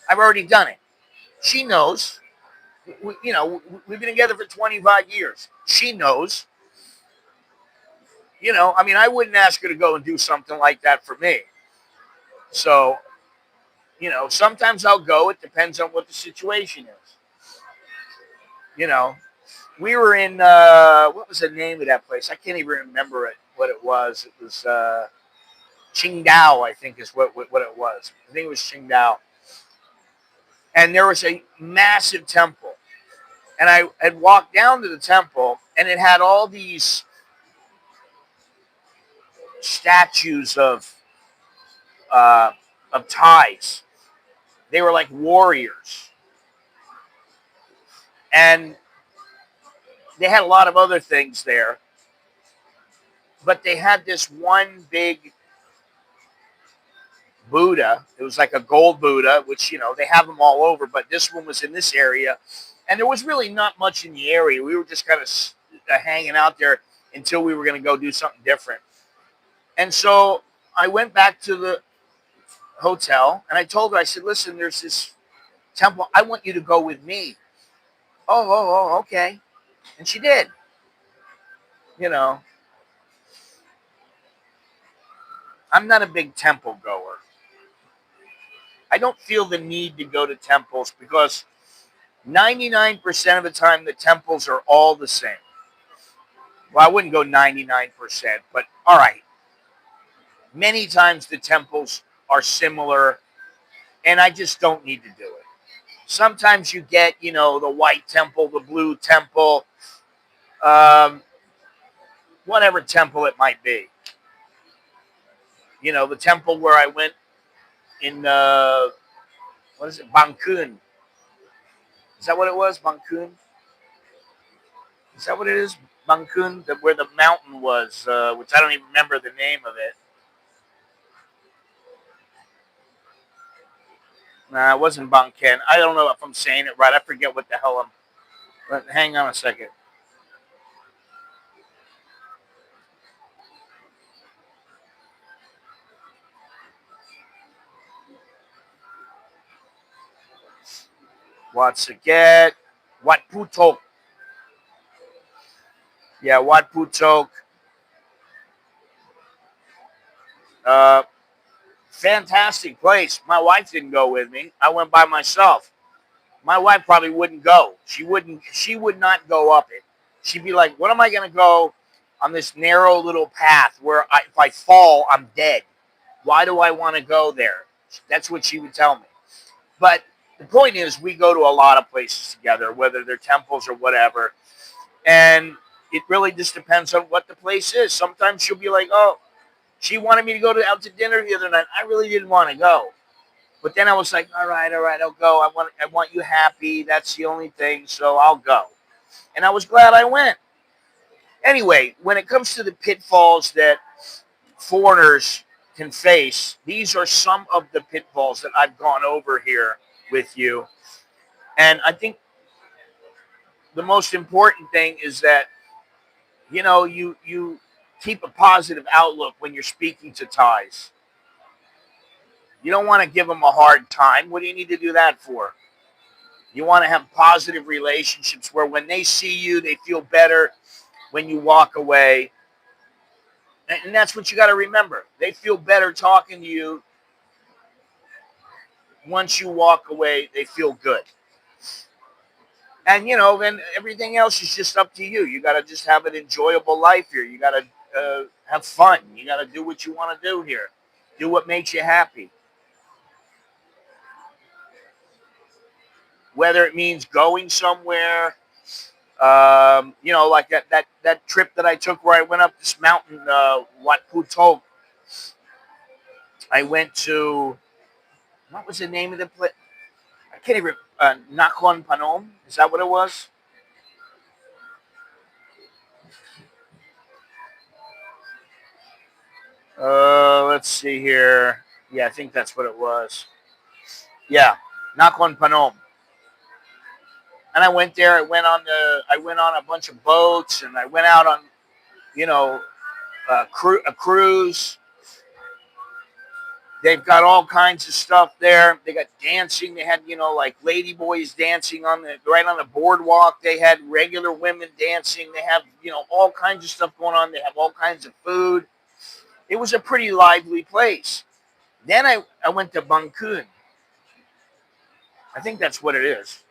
I've already done it. She knows. We've been together for 25 years. She knows. I mean, I wouldn't ask her to go and do something like that for me. So, sometimes I'll go. It depends on what the situation is. You know, we were in, what was the name of that place? I can't even remember what it was. It was Qingdao, I think is what it was. I think it was Qingdao. And there was a massive temple. And I had walked down to the temple, and it had all these statues uh, of Thais. They were like warriors. And they had a lot of other things there. But they had this one big Buddha. It was like a gold Buddha, which, they have them all over. But this one was in this area. And there was really not much in the area. We were just kind of hanging out there until we were going to go do something different. And so I went back to the hotel and I told her, I said, listen, there's this temple. I want you to go with me. Oh, okay. And she did. You know, I'm not a big temple goer. I don't feel the need to go to temples because 99% of the time the temples are all the same. Well, I wouldn't go 99%, but all right. Many times the temples are similar, and I just don't need to do it. Sometimes you get, the white temple, the blue temple, um, whatever temple it might be. The temple where I went in, what is it, Bangkok? Is that what it was, Bangkok? Is that what it is, Bangkok? Where the mountain was, which I don't even remember the name of it. Nah, it wasn't Bangkok. I don't know if I'm saying it right. I forget what the hell I'm. But hang on a second. What's again? Wat Putok. Yeah, Wat Putok. Uh, Fantastic place. My wife didn't go with me. I went by myself. My wife probably wouldn't go. She wouldn't. She would not go up it. She'd be like, "What am I going to go on this narrow little path where if I fall, I'm dead? Why do I want to go there?" That's what she would tell me. But the point is, we go to a lot of places together, whether they're temples or whatever, and it really just depends on what the place is. Sometimes she'll be like, "Oh, she wanted me to go out to dinner the other night. I really didn't want to go." But then I was like, all right, I'll go. I want you happy. That's the only thing, so I'll go. And I was glad I went. Anyway, when it comes to the pitfalls that foreigners can face, these are some of the pitfalls that I've gone over here with you. And I think the most important thing is that, you keep a positive outlook when you're speaking to Thais. You don't want to give them a hard time. What do you need to do that for? You want to have positive relationships where when they see you, they feel better when you walk away. And that's what you got to remember. They feel better talking to you. Once you walk away, they feel good. And, then everything else is just up to you. You got to just have an enjoyable life here. You got to have fun. You got to do what you want to do here. Do what makes you happy. Whether it means going somewhere, like that trip that I took where I went up this mountain, Wat Putok. I went to, what was the name of the place? I can't even, Nakhon Panom. Is that what it was? Let's see here. Yeah, I think that's what it was. Yeah, Nakhon Phanom. And I went there. I went on a bunch of boats, and I went out on, you know, a cruise. They've got all kinds of stuff there. They got dancing. They had, like lady boys dancing right on the boardwalk. They had regular women dancing. They have, all kinds of stuff going on. They have all kinds of food. It was a pretty lively place. Then I went to Bangkok. I think that's what it is.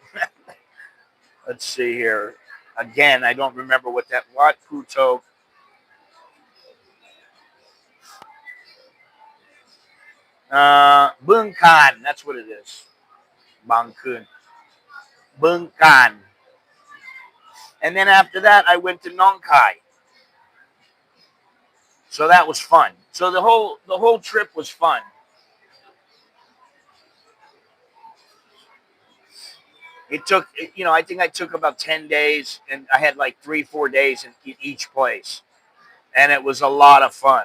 Let's see here. Again, I don't remember what Puto. Bangkok. That's what it is. Bangkok. Bangkok. And then after that, I went to Nong Khai. So that was fun. So the whole trip was fun. It took, I think I took about 10 days, and I had like 3-4 days in each place, and it was a lot of fun.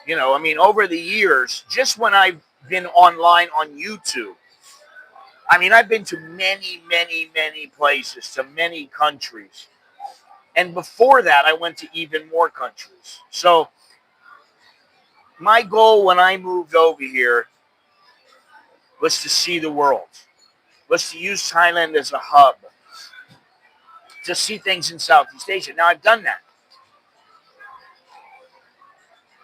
I mean, over the years, just when I've been online on YouTube, I mean, I've been to many, many, many places, to many countries. And before that, I went to even more countries. So my goal when I moved over here was to see the world, was to use Thailand as a hub, to see things in Southeast Asia. Now, I've done that.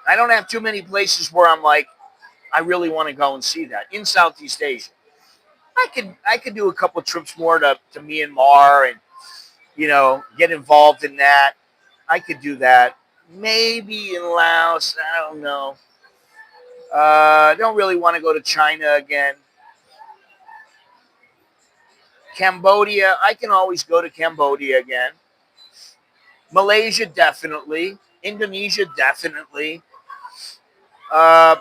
I don't have too many places where I'm like, I really want to go and see that in Southeast Asia. I could do a couple trips more to Myanmar and get involved in that. I could do that. Maybe in Laos. I don't know. I don't really want to go to China again. Cambodia. I can always go to Cambodia again. Malaysia, definitely. Indonesia, definitely. Uh,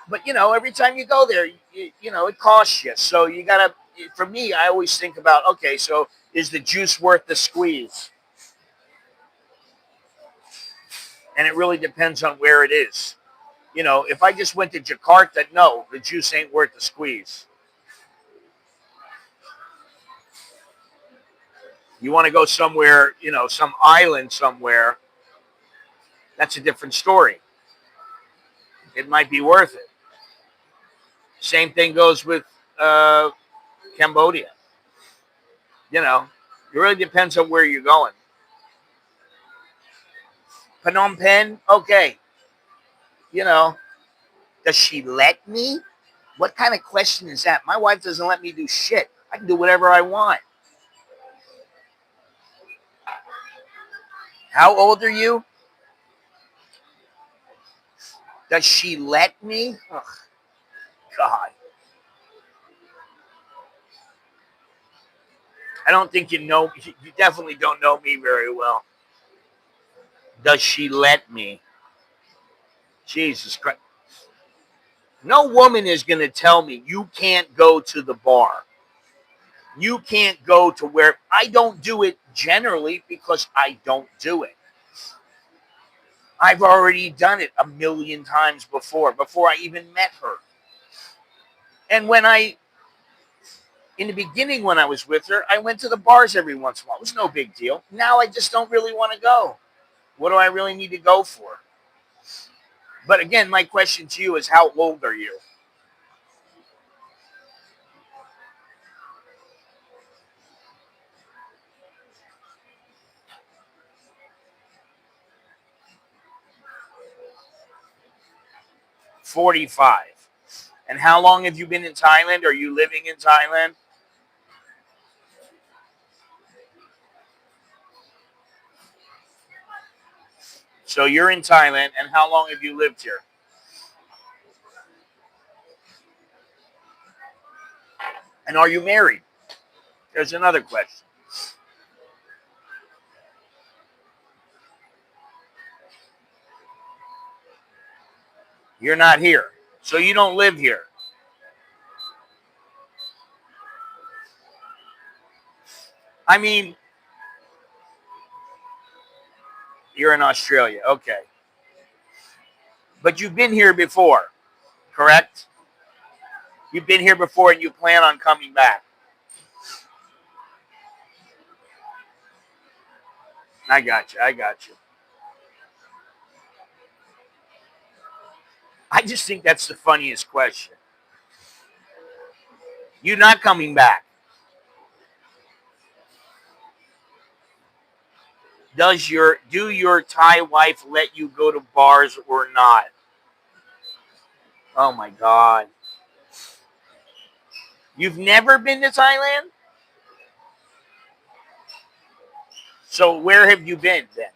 but every time you go there, it costs you. So you gotta. For me, I always think about, okay, so is the juice worth the squeeze? And it really depends on where it is. If I just went to Jakarta, no, the juice ain't worth the squeeze. You want to go somewhere, some island somewhere, that's a different story. It might be worth it. Same thing goes with uh, Cambodia. It really depends on where you're going. Phnom Penh, okay. You know, does she let me? What kind of question is that? My wife doesn't let me do shit. I can do whatever I want. How old are you? Does she let me? Oh, God. I don't think you know. You definitely don't know me very well. Does she let me? Jesus Christ. No woman is going to tell me you can't go to the bar. You can't go to where. I don't do it generally because I don't do it. I've already done it a million times before I even met her. And in the beginning when I was with her, I went to the bars every once in a while. It was no big deal. Now I just don't really want to go. What do I really need to go for? But again, my question to you is, how old are you? – 45. And how long have you been in Thailand? Are you living in Thailand? So you're in Thailand, and how long have you lived here? And are you married? There's another question. You're not here. So you don't live here. I mean, You're in Australia. Okay. But you've been here before, correct? You've been here before and you plan on coming back. I got you. I got you. I just think that's the funniest question. You're not coming back. Do your Thai wife let you go to bars or not? Oh my God. You've never been to Thailand? So where have you been then?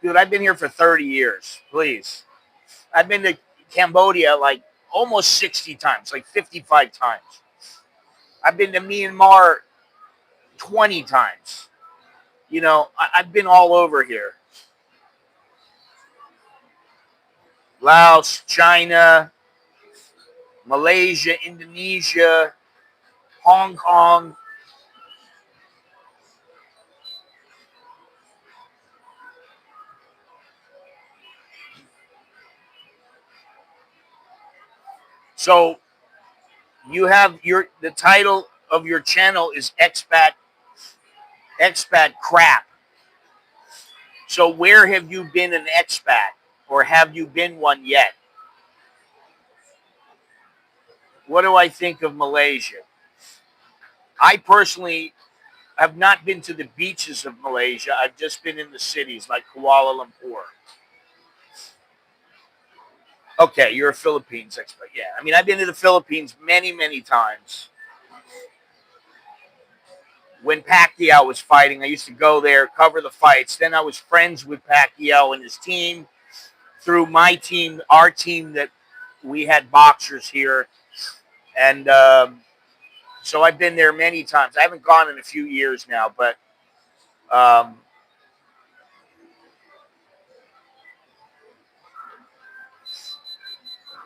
Dude, I've been here for 30 years. Please. I've been to Cambodia like almost 60 times, like 55 times. I've been to Myanmar 20 times. I've been all over here. Laos, China, Malaysia, Indonesia, Hong Kong. So you have the title of your channel is Expat Crap. So where have you been an expat, or have you been one yet? What do I think of Malaysia? I personally have not been to the beaches of Malaysia. I've just been in the cities like Kuala Lumpur. Okay, you're a Philippines expert. Yeah, I mean, I've been to the Philippines many, many times. When Pacquiao was fighting, I used to go there, cover the fights. Then I was friends with Pacquiao and his team through my team, our team that we had boxers here. And so I've been there many times. I haven't gone in a few years now, but um,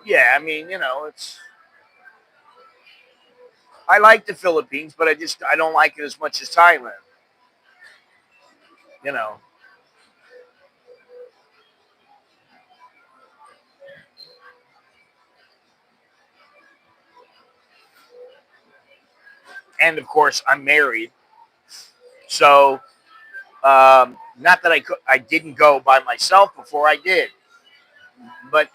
yeah, I mean, I like the Philippines, but I don't like it as much as Thailand. You know, and of course I'm married, so not that I didn't go by myself before. I did, but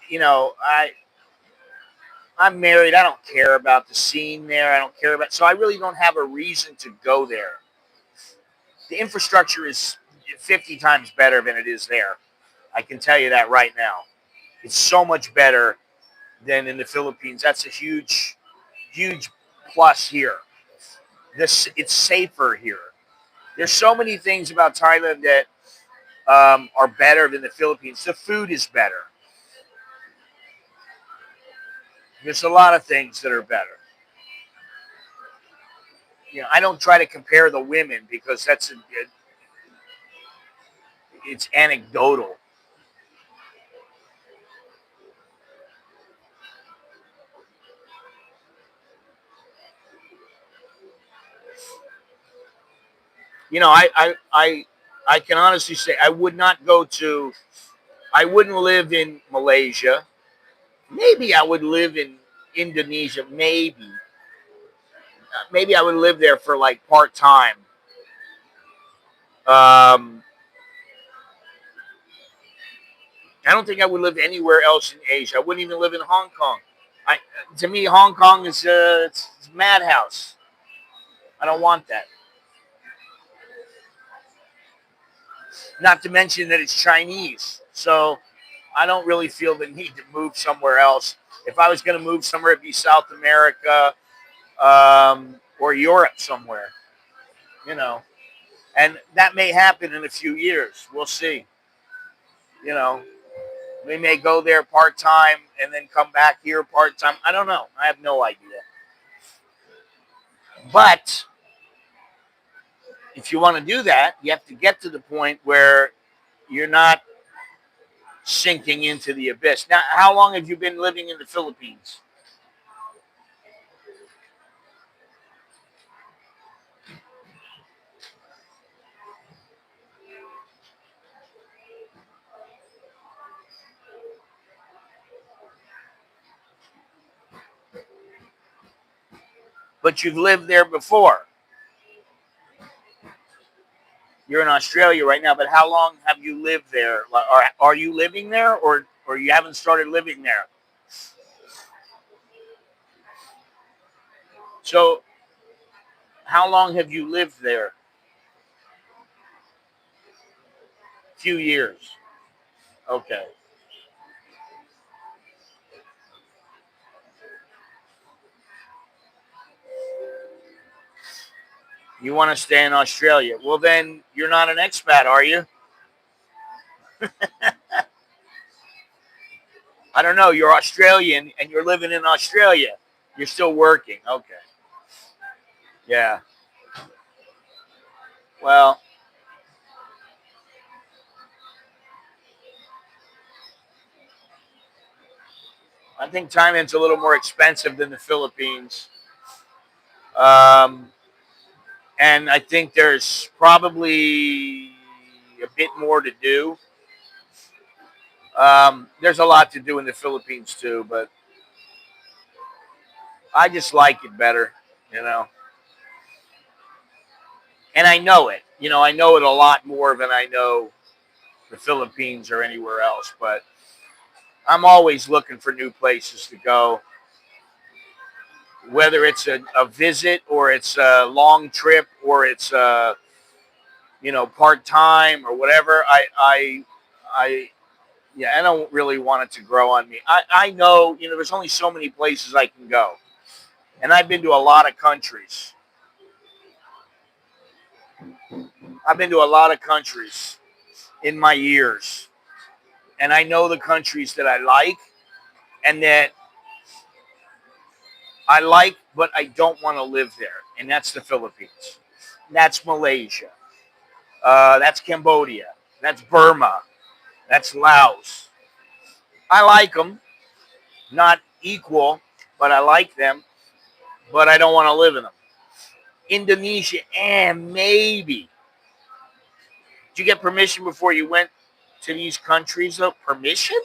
I'm married. I don't care about the scene there. I don't care about, so I really don't have a reason to go there. The infrastructure is 50 times better than it is there. I can tell you that right now. It's so much better than in the Philippines. That's a huge, huge plus here. It's safer here. There's so many things about Thailand that are better than the Philippines. The food is better. There's a lot of things that are better. I don't try to compare the women because it's anecdotal. I can honestly say I would not go to. I wouldn't live in Malaysia. Maybe I would live in Indonesia. Maybe I would live there for like part time. Um, I don't think I would live anywhere else in Asia. I wouldn't even live in Hong Kong. I, to me, Hong Kong is it's madhouse. I don't want that. Not to mention that it's Chinese. So I don't really feel the need to move somewhere else. If I was going to move somewhere, it'd be South America or Europe somewhere, you know. And that may happen in a few years. We'll see. You know, we may go there part time and then come back here part time. I don't know. I have no idea. But if you want to do that, you have to get to the point where you're not sinking into the abyss. Now, how long have you been living in the Philippines? But you've lived there before. You're in Australia right now, but how long have you lived there? Are you living there, or you haven't started living there? So how long have you lived there? Few years. Okay. You want to stay in Australia? Well, then you're not an expat, are you? I don't know. You're Australian and you're living in Australia. You're still working. Okay. Yeah. Well, I think Thailand's a little more expensive than the Philippines. Um, and I think there's probably a bit more to do. There's a lot to do in the Philippines too, but I just like it better, you know. And I know it. I know it a lot more than I know the Philippines or anywhere else. But I'm always looking for new places to go, whether it's a visit or it's a long trip or it's part time or whatever. I yeah, I don't really want it to grow on me. I know there's only so many places I can go, and I've been to a lot of countries. I've been to a lot of countries in my years, and I know the countries that I like and that I like, but I don't want to live there, and that's the Philippines. That's Malaysia. That's Cambodia. That's Burma. That's Laos. I like them, not equal, but I like them, but I don't want to live in them. Indonesia, and maybe. Did you get permission before you went to these countries, though? Permission?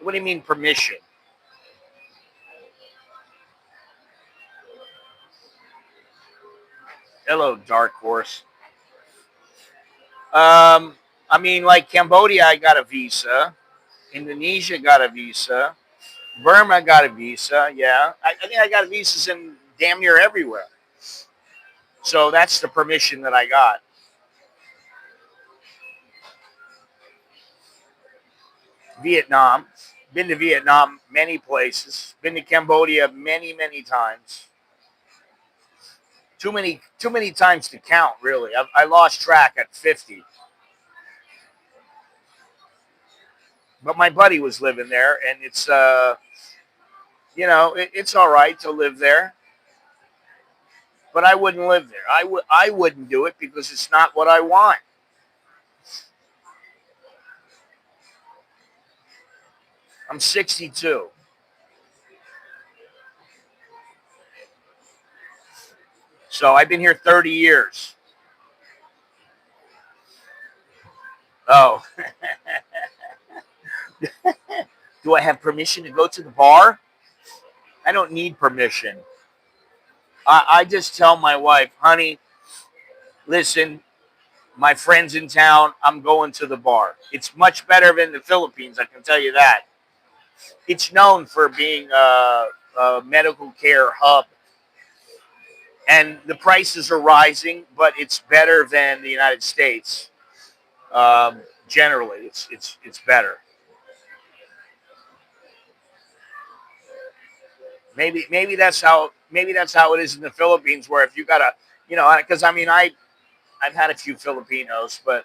What do you mean permission? Hello, Dark Horse. I mean, like Cambodia, I got a visa. Indonesia got a visa. Burma got a visa. Yeah, I think I got visas in damn near everywhere. So that's the permission that I got. Vietnam. Been to Vietnam many places. Been to Cambodia many, many times. Too many times to count, really. I lost track at 50. But my buddy was living there, and it's all right to live there. But I wouldn't live there. I wouldn't do it because it's not what I want. I'm 62. So I've been here 30 years. Oh, do I have permission to go to the bar? I don't need permission. I just tell my wife, honey, listen, my friend's in town. I'm going to the bar. It's much better than the Philippines, I can tell you that. It's known for being a medical care hub, and the prices are rising, but it's better than the United States. Generally, it's better. Maybe that's how it is in the Philippines, where if you gotta, because I mean I've had a few Filipinos, but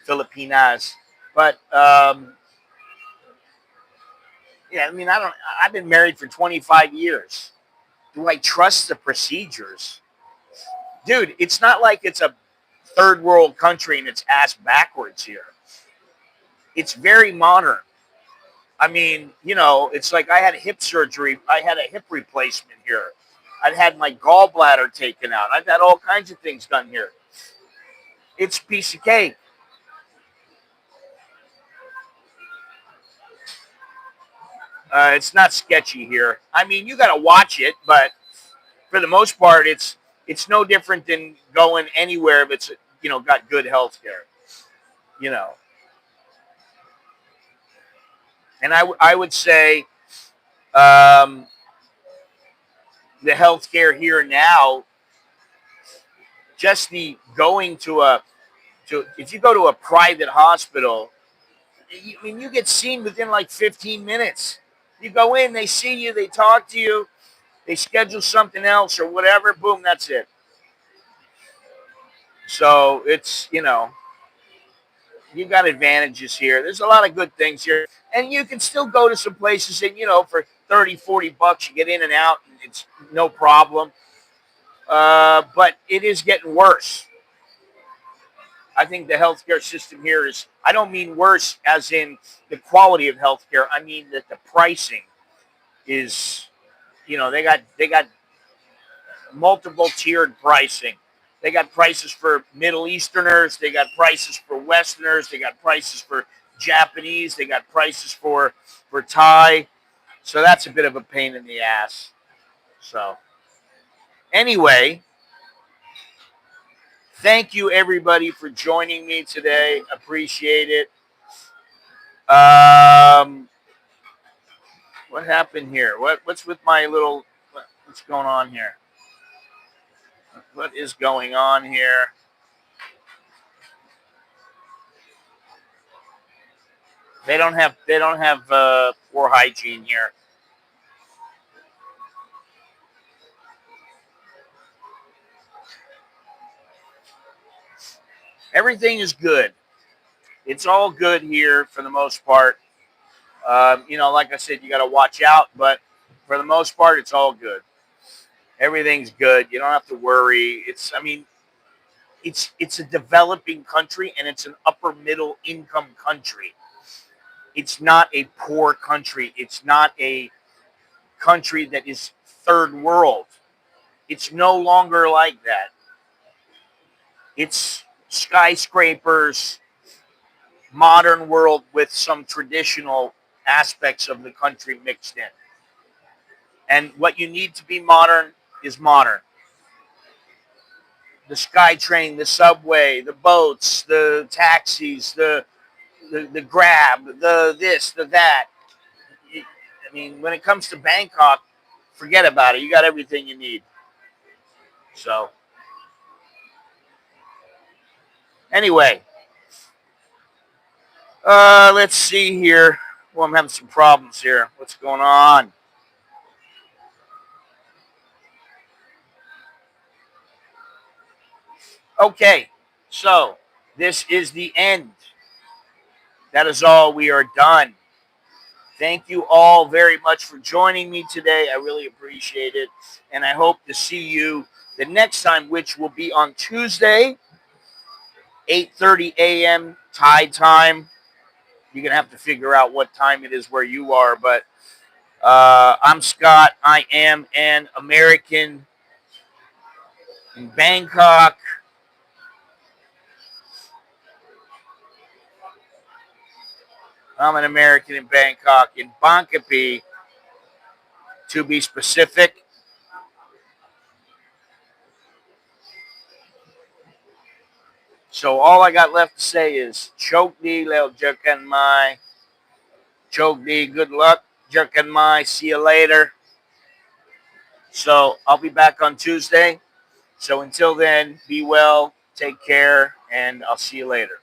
Filipinas, but yeah, I mean I've been married for 25 years. Do I trust the procedures? Dude, it's not like it's a third world country and it's ass backwards here. It's very modern. I mean, it's like I had hip surgery. I had a hip replacement here. I've had my gallbladder taken out. I've had all kinds of things done here. It's a piece of cake. It's not sketchy here. I mean, you got to watch it, but for the most part, it's no different than going anywhere that's got good health care. You know, and I would say um, the health care here now, just the going to if you go to a private hospital, I mean, you get seen within like 15 minutes. You go in, they see you, they talk to you, they schedule something else or whatever. Boom, that's it. So it's you got advantages here. There's a lot of good things here, and you can still go to some places and for 30, 40 bucks you get in and out, and it's no problem. But it is getting worse. I think the healthcare system here is, I don't mean worse as in the quality of healthcare. I mean that the pricing is, they got multiple tiered pricing. They got prices for Middle Easterners, they got prices for Westerners, they got prices for Japanese, they got prices for Thai. So that's a bit of a pain in the ass. So anyway, thank you everybody for joining me today. Appreciate it. What happened here? What's with my little? What's going on here? What is going on here? They don't have poor hygiene here. Everything is good. It's all good here for the most part. Like I said, you got to watch out, but for the most part, it's all good. Everything's good. You don't have to worry. It's a developing country and it's an upper middle income country. It's not a poor country. It's not a country that is third world. It's no longer like that. It's skyscrapers, modern world with some traditional aspects of the country mixed in. And what you need to be modern is modern. The SkyTrain, the subway, the boats, the taxis, the Grab, the this, the that. I mean, when it comes to Bangkok, forget about it. You got everything you need. So, anyway, let's see here. Well, I'm having some problems here. What's going on? Okay, so this is the end. That is all. We are done. Thank you all very much for joining me today. I really appreciate it. And I hope to see you the next time, which will be on Tuesday, 8:30 a.m. Thai time. You're going to have to figure out what time it is where you are. But I'm Scott. I am an American in Bangkok. I'm an American in Bangkok, in Bangkok, to be specific. So all I got left to say is choke D, leo jerkin my. Choke D, good luck. Jerkin my, see you later. So I'll be back on Tuesday. So until then, be well, take care, and I'll see you later.